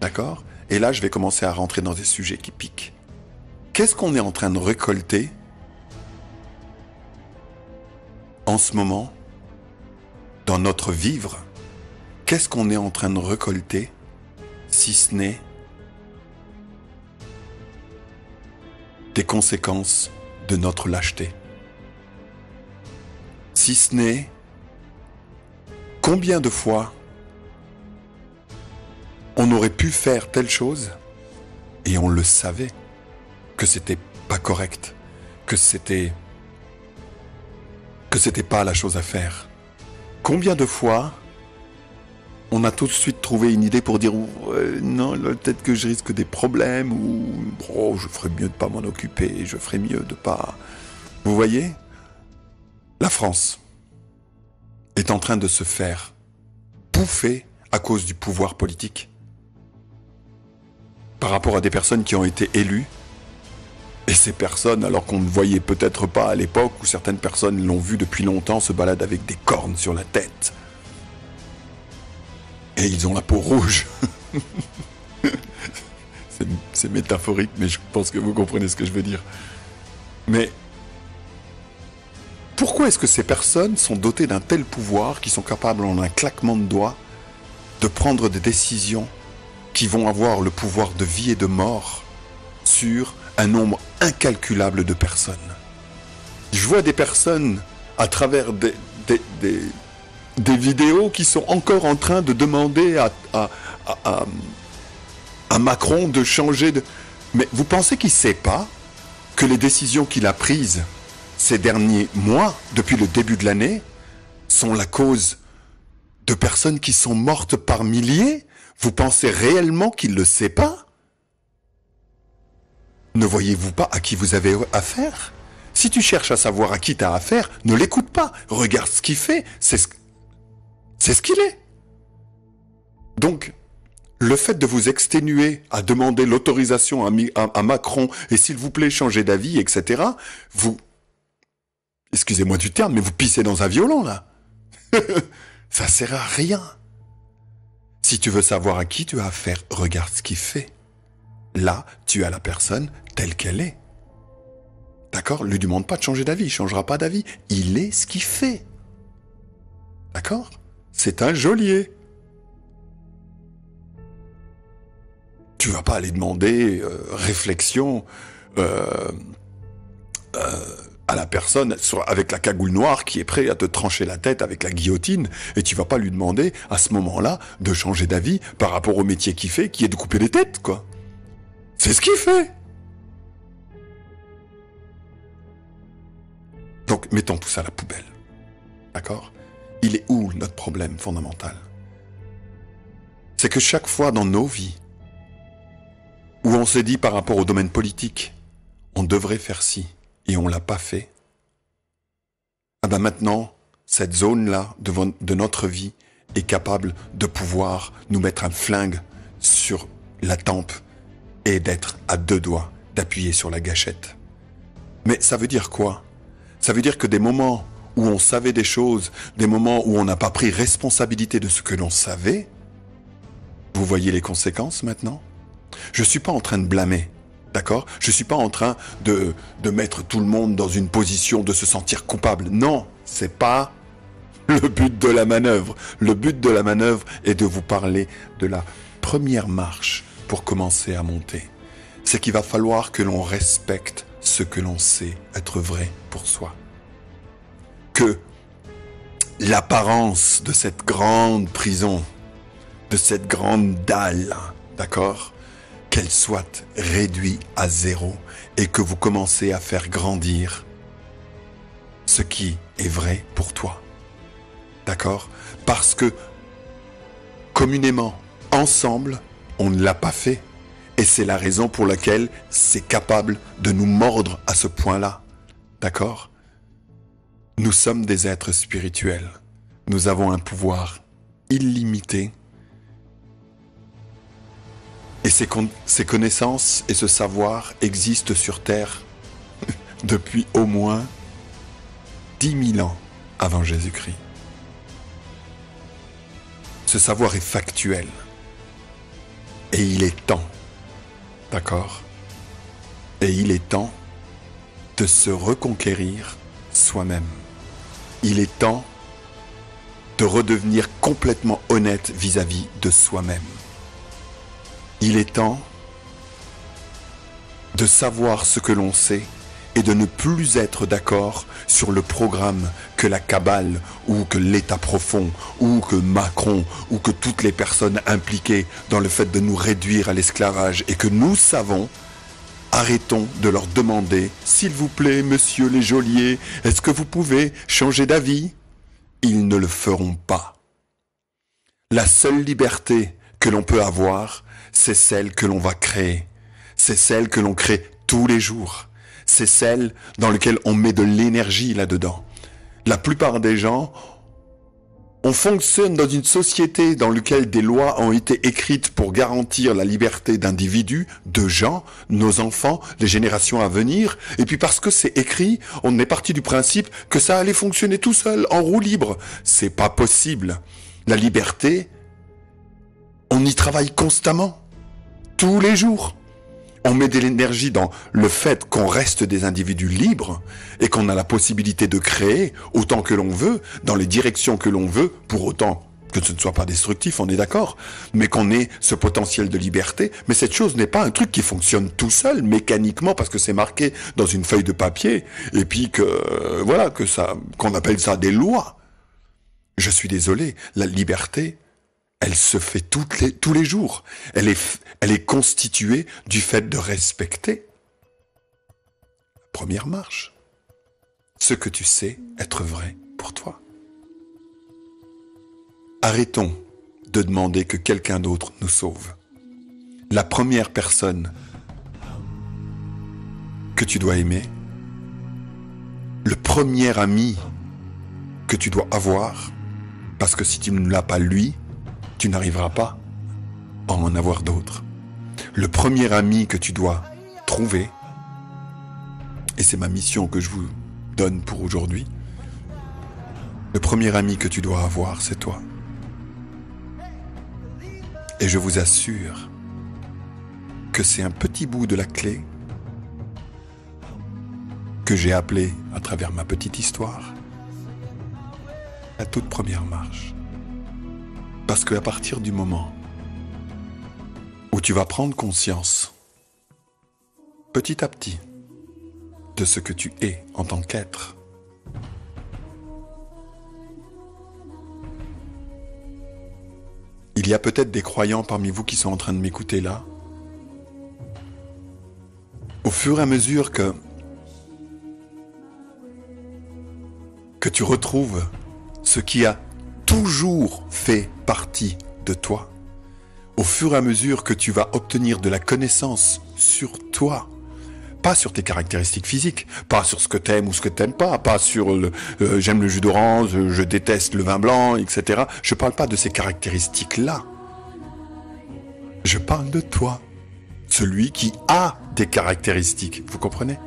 D'accord? Et là, je vais commencer à rentrer dans des sujets qui piquent. Qu'est-ce qu'on est en train de récolter en ce moment dans notre vivre? Qu'est-ce qu'on est en train de récolter si ce n'est des conséquences de notre lâcheté? Si ce n'est combien de fois on aurait pu faire telle chose et on le savait que c'était pas correct, que c'était pas la chose à faire. Combien de fois on a tout de suite trouvé une idée pour dire non, là, peut-être que je risque des problèmes ou oh, je ferais mieux de pas m'en occuper, je ferais mieux de pas... Vous voyez? La France est en train de se faire bouffer à cause du pouvoir politique. par rapport à des personnes qui ont été élues. Et ces personnes, alors qu'on ne voyait peut-être pas à l'époque, où certaines personnes l'ont vu depuis longtemps, se baladent avec des cornes sur la tête. Et ils ont la peau rouge. C'est métaphorique, mais je pense que vous comprenez ce que je veux dire. Mais pourquoi est-ce que ces personnes sont dotées d'un tel pouvoir qu'ils sont capables, en un claquement de doigts, de prendre des décisions qui vont avoir le pouvoir de vie et de mort sur un nombre incalculable de personnes? Je vois des personnes à travers des vidéos qui sont encore en train de demander à Macron de changer de... Mais vous pensez qu'il ne sait pas que les décisions qu'il a prises ces derniers mois, depuis le début de l'année, sont la cause de personnes qui sont mortes par milliers? Vous pensez réellement qu'il ne le sait pas? Ne voyez-vous pas à qui vous avez affaire? Si tu cherches à savoir à qui tu as affaire, ne l'écoute pas. Regarde ce qu'il fait, c'est ce qu'il est. Donc, le fait de vous exténuer à demander l'autorisation à Macron et s'il vous plaît changez d'avis, etc., vous, excusez-moi du terme, mais vous pissez dans un violon là. Ça sert à rien. Si tu veux savoir à qui tu as affaire, regarde ce qu'il fait. Là, tu as la personne telle qu'elle est. D'accord? Ne lui demande pas de changer d'avis, il ne changera pas d'avis. Il est ce qu'il fait. D'accord? C'est un geôlier. Tu vas pas aller demander réflexion à la personne avec la cagoule noire qui est prêt à te trancher la tête avec la guillotine, et tu vas pas lui demander à ce moment-là de changer d'avis par rapport au métier qu'il fait, qui est de couper les têtes, quoi. C'est ce qu'il fait. Donc mettons tout ça à la poubelle. D'accord? Il est où notre problème fondamental? C'est que chaque fois dans nos vies, où on s'est dit par rapport au domaine politique, on devrait faire ci, et on l'a pas fait, ah ben maintenant, cette zone-là de notre vie est capable de pouvoir nous mettre un flingue sur la tempe et d'être à deux doigts d'appuyer sur la gâchette. Mais ça veut dire quoi? Ça veut dire que des moments où on savait des choses, des moments où on n'a pas pris responsabilité de ce que l'on savait, vous voyez les conséquences maintenant? Je ne suis pas en train de blâmer, d'accord? Je ne suis pas en train de mettre tout le monde dans une position de se sentir coupable. Non, c'est pas le but de la manœuvre. Le but de la manœuvre est de vous parler de la première marche pour commencer à monter. C'est qu'il va falloir que l'on respecte ce que l'on sait être vrai pour soi. Que l'apparence de cette grande prison, de cette grande dalle, d'accord, qu'elle soit réduite à zéro et que vous commencez à faire grandir ce qui est vrai pour toi. D'accord? Parce que communément, ensemble, on ne l'a pas fait. Et c'est la raison pour laquelle c'est capable de nous mordre à ce point-là. D'accord? Nous sommes des êtres spirituels. Nous avons un pouvoir illimité. Et ces connaissances et ce savoir existent sur Terre depuis au moins 10 000 ans avant Jésus-Christ. Ce savoir est factuel. Et il est temps, d'accord? Et il est temps de se reconquérir soi-même. Il est temps de redevenir complètement honnête vis-à-vis de soi-même. Il est temps de savoir ce que l'on sait et de ne plus être d'accord sur le programme que la cabale ou que l'État profond ou que Macron ou que toutes les personnes impliquées dans le fait de nous réduire à l'esclavage et que nous savons. Arrêtons de leur demander « S'il vous plaît, monsieur les geôliers, est-ce que vous pouvez changer d'avis ?» Ils ne le feront pas. La seule liberté que l'on peut avoir, c'est celle que l'on va créer. C'est celle que l'on crée tous les jours. C'est celle dans laquelle on met de l'énergie là-dedans. La plupart des gens On fonctionne dans une société dans laquelle des lois ont été écrites pour garantir la liberté d'individus, de gens, nos enfants, les générations à venir. Et puis parce que c'est écrit, on est parti du principe que ça allait fonctionner tout seul, en roue libre. C'est pas possible. La liberté, on y travaille constamment, tous les jours. On met de l'énergie dans le fait qu'on reste des individus libres et qu'on a la possibilité de créer autant que l'on veut, dans les directions que l'on veut, pour autant que ce ne soit pas destructif, on est d'accord, mais qu'on ait ce potentiel de liberté. Mais cette chose n'est pas un truc qui fonctionne tout seul, mécaniquement, parce que c'est marqué dans une feuille de papier, et puis que, voilà, qu'on appelle ça des lois. Je suis désolé, la liberté, elle se fait tous les jours. Elle est constituée du fait de respecter la première marche. Ce que tu sais être vrai pour toi. Arrêtons de demander que quelqu'un d'autre nous sauve. La première personne que tu dois aimer, le premier ami que tu dois avoir, parce que si tu ne l'as pas lui, tu n'arriveras pas à en avoir d'autres. Le premier ami que tu dois trouver, et c'est ma mission que je vous donne pour aujourd'hui, le premier ami que tu dois avoir, c'est toi. Et je vous assure que c'est un petit bout de la clé que j'ai appelé, à travers ma petite histoire, la toute première marche. Parce qu'à partir du moment où tu vas prendre conscience, petit à petit, de ce que tu es en tant qu'être, il y a peut-être des croyants parmi vous qui sont en train de m'écouter là. Au fur et à mesure que tu retrouves ce qui a toujours fait partie de toi, au fur et à mesure que tu vas obtenir de la connaissance sur toi, pas sur tes caractéristiques physiques, pas sur ce que t'aimes ou ce que t'aimes pas sur j'aime le jus d'orange, je déteste le vin blanc, etc. Je parle pas de ces caractéristiques-là. Je parle de toi, celui qui a des caractéristiques, vous comprenez?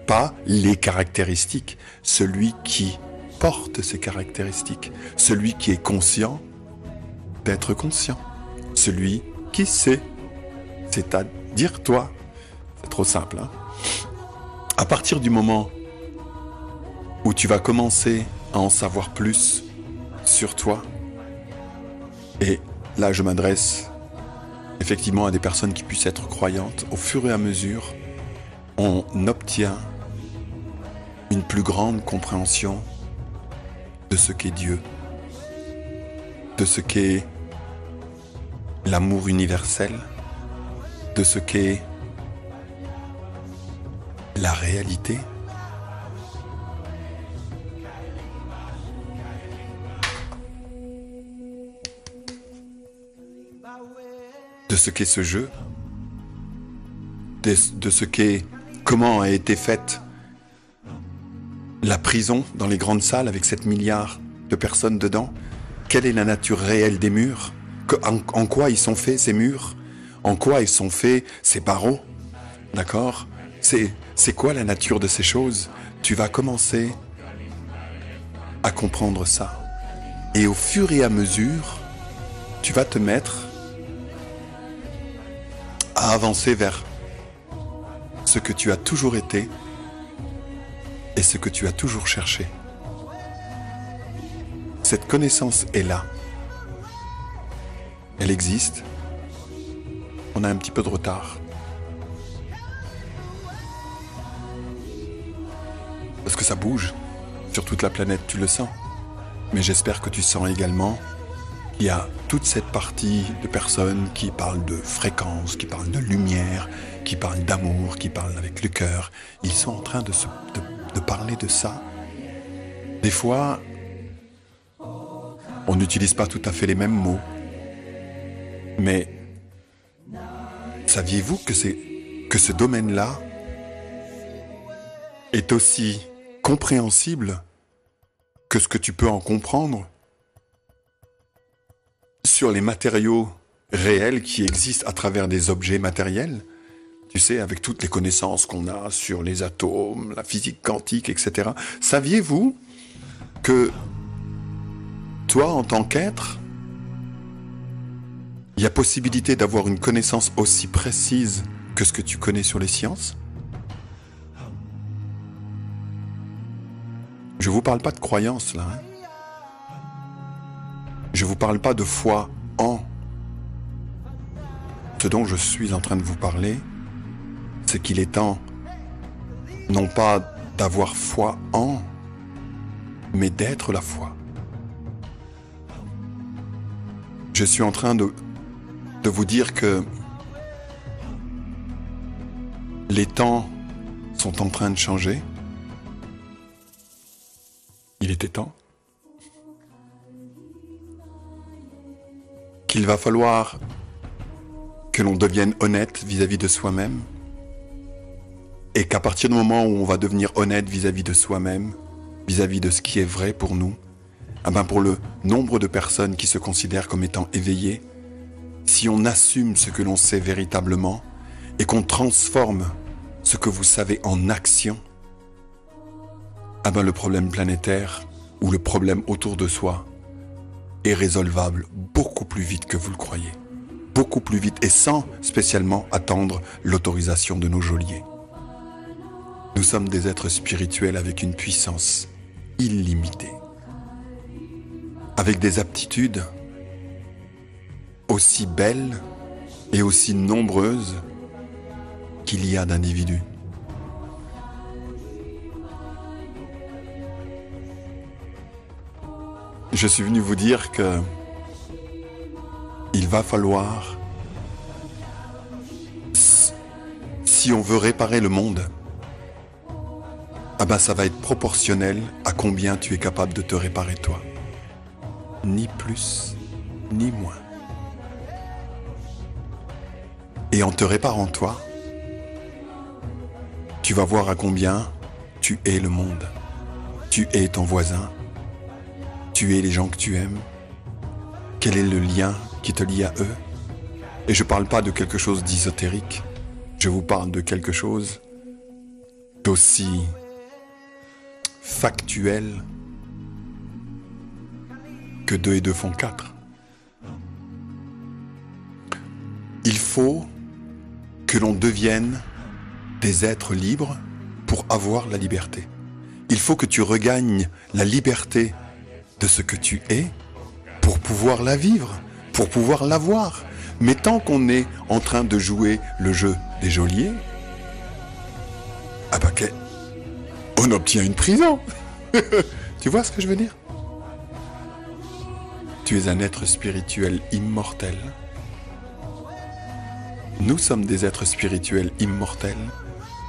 Pas les caractéristiques, celui qui porte ces caractéristiques, celui qui est conscient d'être conscient, celui qui sait, c'est-à-dire toi. C'est trop simple, hein? À partir du moment où tu vas commencer à en savoir plus sur toi, et là je m'adresse effectivement à des personnes qui puissent être croyantes, au fur et à mesure, on obtient une plus grande compréhension de ce qu'est Dieu, de ce qu'est l'amour universel, de ce qu'est la réalité. De ce qu'est ce jeu, de ce qu'est, comment a été faite la prison dans les grandes salles avec 7 milliards de personnes dedans. Quelle est la nature réelle des murs? En quoi ils sont faits ces murs? En quoi ils sont faits ces barreaux? D'accord? C'est quoi la nature de ces choses? Tu vas commencer à comprendre ça. Et au fur et à mesure, tu vas te mettre à avancer vers ce que tu as toujours été et ce que tu as toujours cherché. Cette connaissance est là. Elle existe. On a un petit peu de retard. Parce que ça bouge sur toute la planète, tu le sens. Mais j'espère que tu sens également qu'il y a toute cette partie de personnes qui parlent de fréquence, qui parlent de lumière, qui parlent d'amour, qui parlent avec le cœur. Ils sont en train de parler de ça. Des fois, on n'utilise pas tout à fait les mêmes mots. Mais saviez-vous que ce domaine-là est aussi compréhensible que ce que tu peux en comprendre sur les matériaux réels qui existent à travers des objets matériels. Tu sais, avec toutes les connaissances qu'on a sur les atomes, la physique quantique, etc. Saviez-vous que toi, en tant qu'être, il y a possibilité d'avoir une connaissance aussi précise que ce que tu connais sur les sciences? Je vous parle pas de croyance là. Hein. Je vous parle pas de foi en. Ce dont je suis en train de vous parler, c'est qu'il est temps, non pas d'avoir foi en, mais d'être la foi. Je suis en train de vous dire que les temps sont en train de changer. Il était temps. Qu'il va falloir que l'on devienne honnête vis-à-vis de soi-même. Et qu'à partir du moment où on va devenir honnête vis-à-vis de soi-même, vis-à-vis de ce qui est vrai pour nous, eh ben pour le nombre de personnes qui se considèrent comme étant éveillées, si on assume ce que l'on sait véritablement et qu'on transforme ce que vous savez en action, eh ben le problème planétaire ou le problème autour de soi est résolvable beaucoup plus vite que vous le croyez. Beaucoup plus vite et sans spécialement attendre l'autorisation de nos geôliers. Nous sommes des êtres spirituels avec une puissance illimitée, avec des aptitudes aussi belles et aussi nombreuses qu'il y a d'individus. Je suis venu vous dire que il va falloir, si on veut réparer le monde, ah ben ça va être proportionnel à combien tu es capable de te réparer toi. Ni plus, ni moins. Et en te réparant toi, tu vas voir à combien tu es le monde. Tu es ton voisin. Tu es les gens que tu aimes. Quel est le lien qui te lie à eux? Et je ne parle pas de quelque chose d'ésotérique. Je vous parle de quelque chose d'aussi factuel que 2 et 2 font 4. Il faut que l'on devienne des êtres libres pour avoir la liberté. Il faut que tu regagnes la liberté de ce que tu es pour pouvoir la vivre, pour pouvoir l'avoir. Mais tant qu'on est en train de jouer le jeu des geôliers, ah bah on obtient une prison. Tu vois ce que je veux dire? Tu es un être spirituel immortel. Nous sommes des êtres spirituels immortels.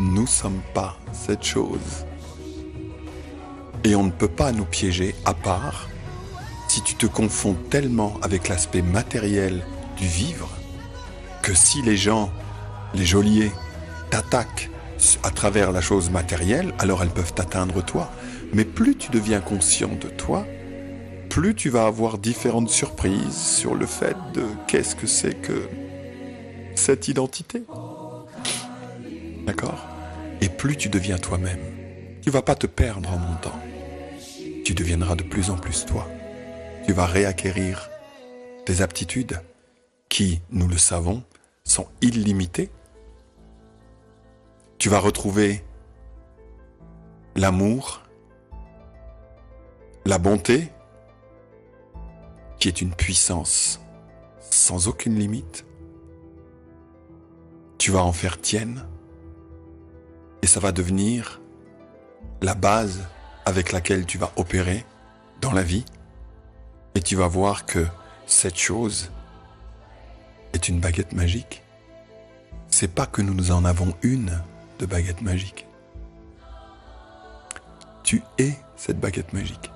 Nous ne sommes pas cette chose. Et on ne peut pas nous piéger à part si tu te confonds tellement avec l'aspect matériel du vivre que si les gens, les geôliers, t'attaquent à travers la chose matérielle, alors elles peuvent t'atteindre toi. Mais plus tu deviens conscient de toi, plus tu vas avoir différentes surprises sur le fait de qu'est-ce que c'est que cette identité. D'accord? Et plus tu deviens toi-même, tu ne vas pas te perdre en montant. Tu deviendras de plus en plus toi. Tu vas réacquérir des aptitudes qui, nous le savons, sont illimitées. Tu vas retrouver l'amour, la bonté, qui est une puissance sans aucune limite. Tu vas en faire tienne et ça va devenir la base avec laquelle tu vas opérer dans la vie et tu vas voir que cette chose est une baguette magique. C'est pas que nous en avons une de baguette magique. Tu es cette baguette magique.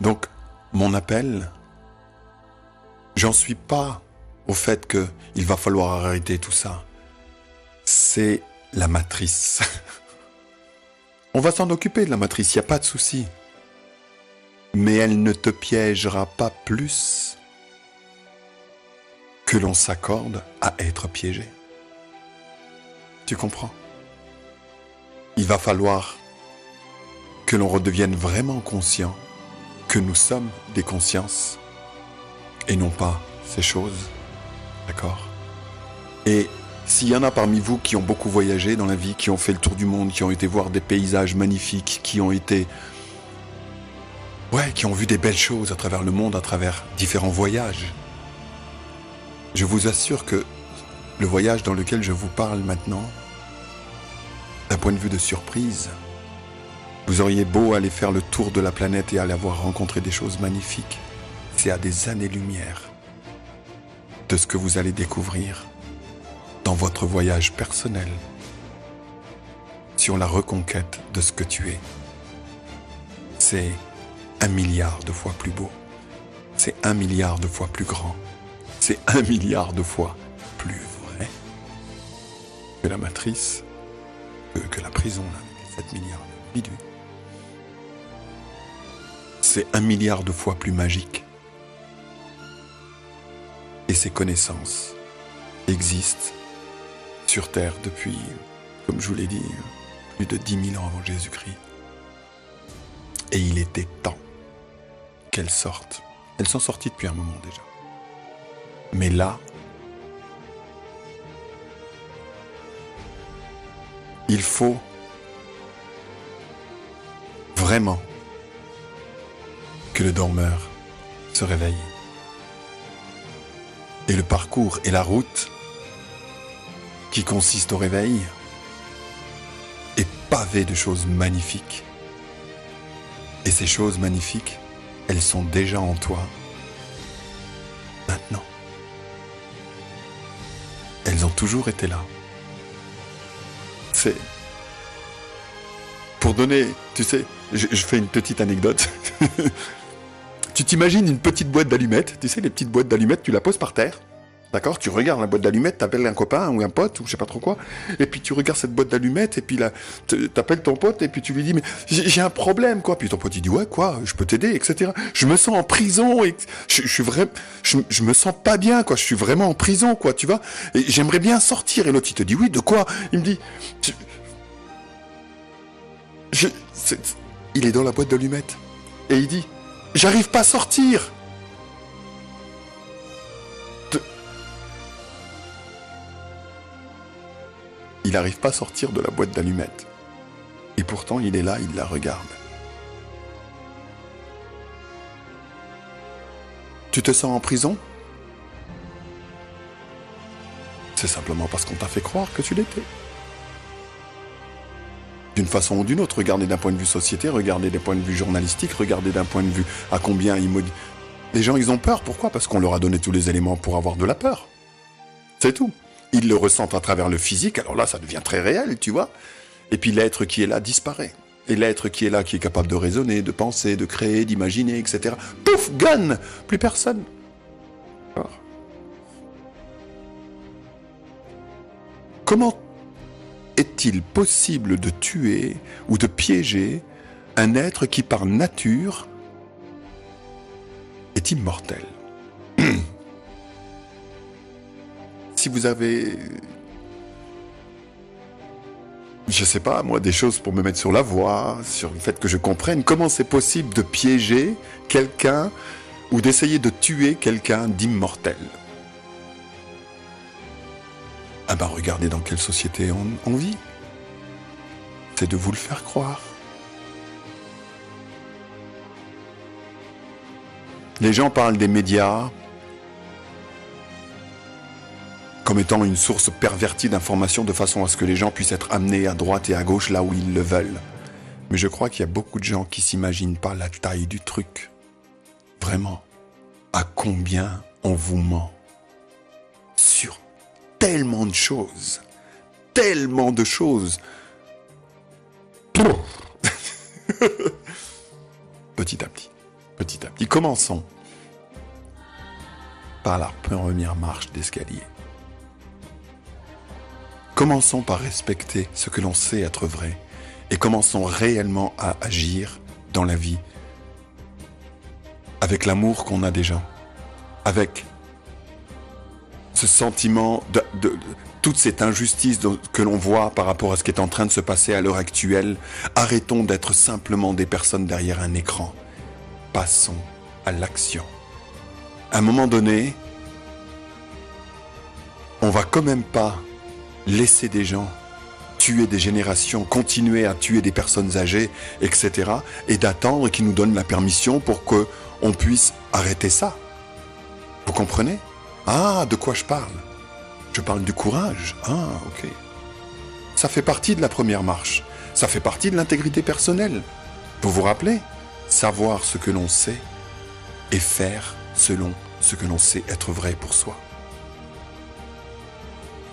Donc, mon appel, j'en suis pas au fait qu'il va falloir arrêter tout ça. C'est la matrice. On va s'en occuper de la matrice, il n'y a pas de souci. mais elle ne te piégera pas plus que l'on s'accorde à être piégé. Tu comprends? Il va falloir que l'on redevienne vraiment conscient que nous sommes des consciences et non pas ces choses. D'accord? Et s'il y en a parmi vous qui ont beaucoup voyagé dans la vie, qui ont fait le tour du monde, qui ont été voir des paysages magnifiques, qui ont vu des belles choses à travers le monde, à travers différents voyages, je vous assure que le voyage dans lequel je vous parle maintenant, d'un point de vue de surprise, vous auriez beau aller faire le tour de la planète et aller avoir rencontré des choses magnifiques, c'est à des années-lumière de ce que vous allez découvrir dans votre voyage personnel sur la reconquête de ce que tu es. C'est 1 milliard de fois plus beau, c'est 1 milliard de fois plus grand, c'est 1 milliard de fois plus vrai que la matrice, que la prison, là, avec 7 milliards d'individus. C'est 1 milliard de fois plus magique. Et ces connaissances existent sur Terre depuis, comme je vous l'ai dit, plus de 10 000 ans avant Jésus-Christ. Et il était temps qu'elles sortent. Elles sont sorties depuis un moment déjà. Mais là, il faut vraiment que le dormeur se réveille. Et le parcours et la route qui consiste au réveil est pavé de choses magnifiques. Et ces choses magnifiques, elles sont déjà en toi maintenant. Elles ont toujours été là. C'est... Pour donner, tu sais, je fais une petite anecdote. Tu t'imagines une petite boîte d'allumettes, tu sais, les petites boîtes d'allumettes, tu la poses par terre, d'accord? Tu regardes la boîte d'allumettes, t'appelles un copain ou un pote ou je sais pas trop quoi, et puis tu regardes cette boîte d'allumettes et puis là, t'appelles ton pote et puis tu lui dis mais j'ai un problème quoi, puis ton pote il dit ouais quoi, je peux t'aider, etc. Je me sens en prison et je me sens pas bien quoi, je suis vraiment en prison quoi, tu vois, et j'aimerais bien sortir et l'autre il te dit oui de quoi? Il me dit il est dans la boîte d'allumettes et il dit j'arrive pas à sortir. Il n'arrive pas à sortir de la boîte d'allumettes. Et pourtant, il est là, il la regarde. Tu te sens en prison? C'est simplement parce qu'on t'a fait croire que tu l'étais. D'une façon ou d'une autre, regardez d'un point de vue société, regardez d'un point de vue journalistique, regardez d'un point de vue à combien ils maudissent. Les gens, ils ont peur. Pourquoi? Parce qu'on leur a donné tous les éléments pour avoir de la peur. C'est tout. Ils le ressentent à travers le physique, alors là, ça devient très réel, tu vois. Et puis l'être qui est là disparaît. Et l'être qui est là, qui est capable de raisonner, de penser, de créer, d'imaginer, etc. Pouf, gone, plus personne. Alors, comment est-il possible de tuer ou de piéger un être qui, par nature, est immortel? Si vous avez, je sais pas, moi, des choses pour me mettre sur la voie, sur le fait que je comprenne comment c'est possible de piéger quelqu'un ou d'essayer de tuer quelqu'un d'immortel. Ah ben, regardez dans quelle société on vit. C'est de vous le faire croire. Les gens parlent des médias comme étant une source pervertie d'informations de façon à ce que les gens puissent être amenés à droite et à gauche là où ils le veulent. Mais je crois qu'il y a beaucoup de gens qui s'imaginent pas la taille du truc. Vraiment. À combien on vous ment sur tellement de choses. Tellement de choses. Petit à petit. Petit à petit. Commençons par la première marche d'escalier. Commençons par respecter ce que l'on sait être vrai et commençons réellement à agir dans la vie avec l'amour qu'on a des gens, avec ce sentiment de toute cette injustice que l'on voit par rapport à ce qui est en train de se passer à l'heure actuelle. Arrêtons d'être simplement des personnes derrière un écran. Passons à l'action. À un moment donné, on va quand même pas laisser des gens tuer des générations, continuer à tuer des personnes âgées, etc. et d'attendre qu'ils nous donnent la permission pour qu'on puisse arrêter ça. Vous comprenez? Ah, de quoi je parle? Je parle du courage. Ah, ok. Ça fait partie de la première marche. Ça fait partie de l'intégrité personnelle. Vous vous rappelez? Savoir ce que l'on sait et faire selon ce que l'on sait être vrai pour soi.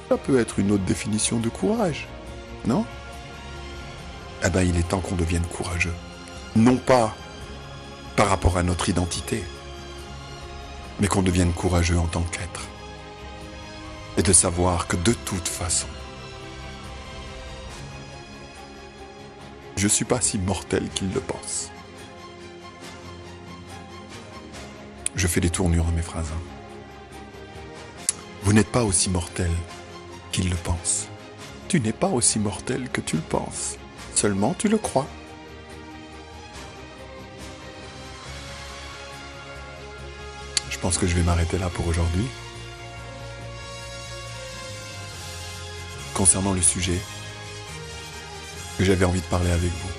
Ça peut être une autre définition de courage, non? Eh bien, il est temps qu'on devienne courageux. Non pas par rapport à notre identité, mais qu'on devienne courageux en tant qu'être. Et de savoir que de toute façon, je ne suis pas si mortel qu'il le pense. Je fais des tournures dans mes phrases. Vous n'êtes pas aussi mortel qu'il le pense. Tu n'es pas aussi mortel que tu le penses. Seulement tu le crois. Je pense que je vais m'arrêter là pour aujourd'hui. Concernant le sujet que j'avais envie de parler avec vous.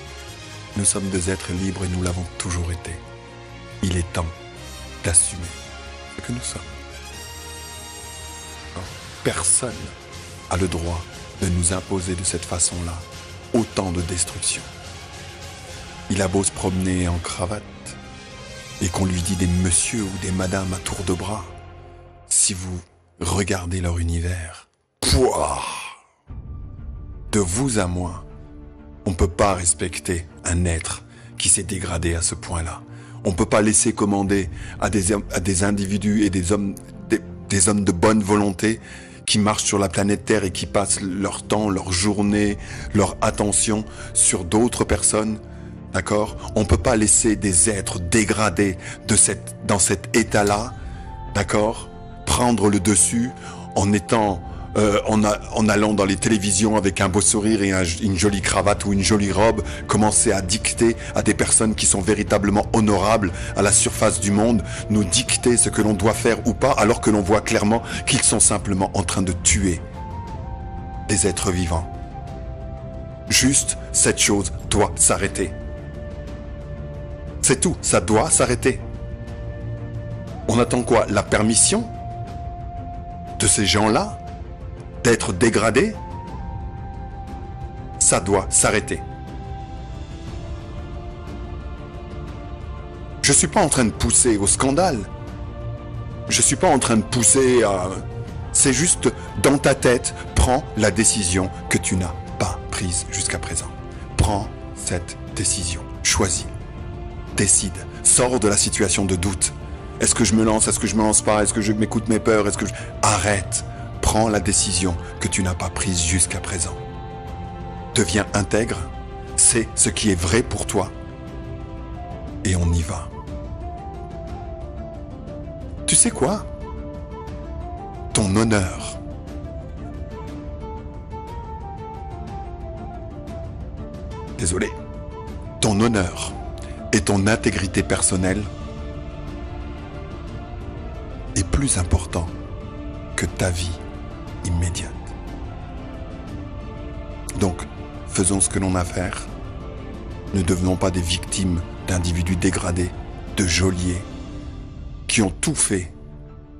Nous sommes des êtres libres et nous l'avons toujours été. Il est temps d'assumer ce que nous sommes. Personne n'a le droit de nous imposer de cette façon-là autant de destruction. Il a beau se promener en cravate et qu'on lui dit des messieurs ou des madames à tour de bras, si vous regardez leur univers, pouah, de vous à moi, on ne peut pas respecter un être qui s'est dégradé à ce point-là. On ne peut pas laisser commander à des individus et des hommes de bonne volonté qui marchent sur la planète Terre et qui passent leur temps, leur journée, leur attention sur d'autres personnes. D'accord? On ne peut pas laisser des êtres dégradés dans cet état-là, d'accord, prendre le dessus en étant, en allant dans les télévisions avec un beau sourire et une jolie cravate ou une jolie robe, commencer à dicter à des personnes qui sont véritablement honorables à la surface du monde, nous dicter ce que l'on doit faire ou pas, alors que l'on voit clairement qu'ils sont simplement en train de tuer des êtres vivants. Juste, cette chose doit s'arrêter. C'est tout, ça doit s'arrêter. On attend quoi? La permission de ces gens-là d'être dégradés? Ça doit s'arrêter. Je suis pas en train de pousser au scandale. Je suis pas en train de pousser à... C'est juste, dans ta tête, prends la décision que tu n'as pas prise jusqu'à présent. Prends cette décision. Choisis. Décide. Sors de la situation de doute. Est-ce que je me lance? Est-ce que je me lance pas? Est-ce que je m'écoute mes peurs? Arrête. Prends la décision que tu n'as pas prise jusqu'à présent. Deviens intègre. C'est ce qui est vrai pour toi. Et on y va. Tu sais quoi? Ton honneur. Désolé. Ton honneur et ton intégrité personnelle est plus important que ta vie immédiate. Donc, faisons ce que l'on a à faire. Ne devenons pas des victimes d'individus dégradés, de geôliers, qui ont tout fait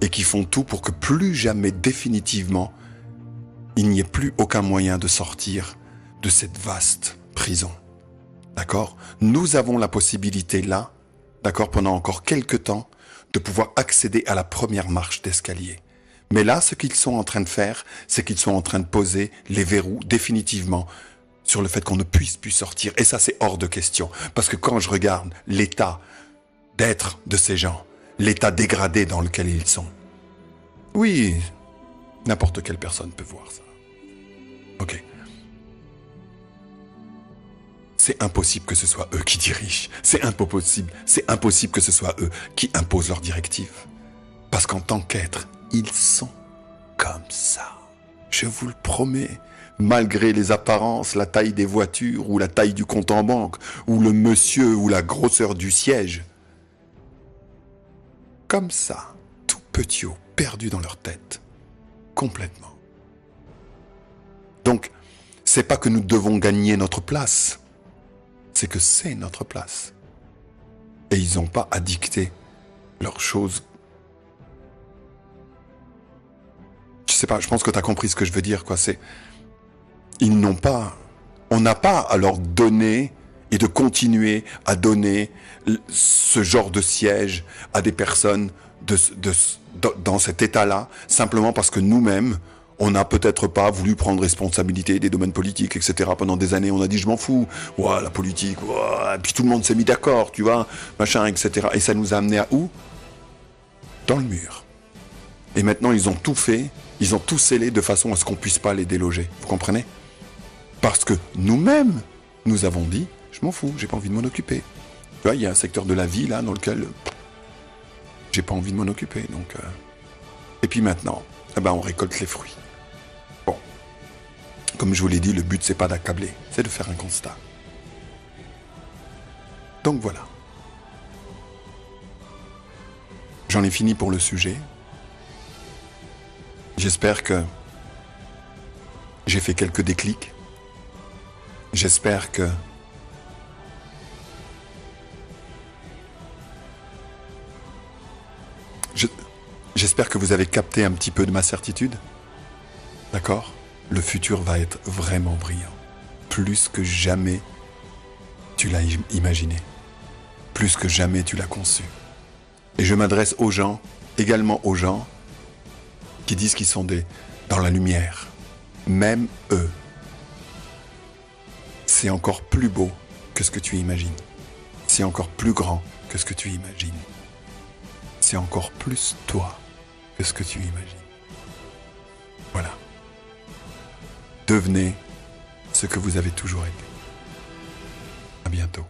et qui font tout pour que plus jamais définitivement, il n'y ait plus aucun moyen de sortir de cette vaste prison. D'accord? Nous avons la possibilité là, d'accord, pendant encore quelques temps, de pouvoir accéder à la première marche d'escalier. Mais là, ce qu'ils sont en train de faire, c'est qu'ils sont en train de poser les verrous définitivement sur le fait qu'on ne puisse plus sortir. Et ça, c'est hors de question. Parce que quand je regarde l'état d'être de ces gens, l'état dégradé dans lequel ils sont, oui, n'importe quelle personne peut voir ça. Ok. C'est impossible que ce soit eux qui dirigent. C'est impossible que ce soit eux qui imposent leurs directives. Parce qu'en tant qu'être, ils sont comme ça. Je vous le promets. Malgré les apparences, la taille des voitures, ou la taille du compte en banque, ou le monsieur, ou la grosseur du siège. Comme ça, tout petits, perdu dans leur tête. Complètement. Donc, c'est pas que nous devons gagner notre place. C'est que c'est notre place. Et ils n'ont pas à dicter leurs choses. Je sais pas, je pense que tu as compris ce que je veux dire, quoi. Ils n'ont pas... On n'a pas à leur donner et de continuer à donner ce genre de siège à des personnes dans cet état-là, simplement parce que nous-mêmes, on n'a peut-être pas voulu prendre responsabilité des domaines politiques, etc. Pendant des années, on a dit, je m'en fous. Ouais, la politique, ouais. Et puis tout le monde s'est mis d'accord, tu vois, machin, etc. Et ça nous a amené à où? Dans le mur. Et maintenant, ils ont tout fait, ils ont tout scellé de façon à ce qu'on puisse pas les déloger. Vous comprenez? Parce que nous-mêmes, nous avons dit, je m'en fous, j'ai pas envie de m'en occuper. Tu vois, il y a un secteur de la vie, là, dans lequel j'ai pas envie de m'en occuper. Donc, Et puis maintenant, eh ben, on récolte les fruits. Bon. Comme je vous l'ai dit, le but, c'est pas d'accabler, c'est de faire un constat. Donc voilà. J'en ai fini pour le sujet. J'espère que j'ai fait quelques déclics. J'espère que j'espère que vous avez capté un petit peu de ma certitude. D'accord? Le futur va être vraiment brillant. Plus que jamais tu l'as imaginé. Plus que jamais tu l'as conçu. Et je m'adresse aux gens, également aux gens, qui disent qu'ils sont dans la lumière. Même eux. C'est encore plus beau que ce que tu imagines. C'est encore plus grand que ce que tu imagines. C'est encore plus toi que ce que tu imagines. Voilà. Devenez ce que vous avez toujours été. À bientôt.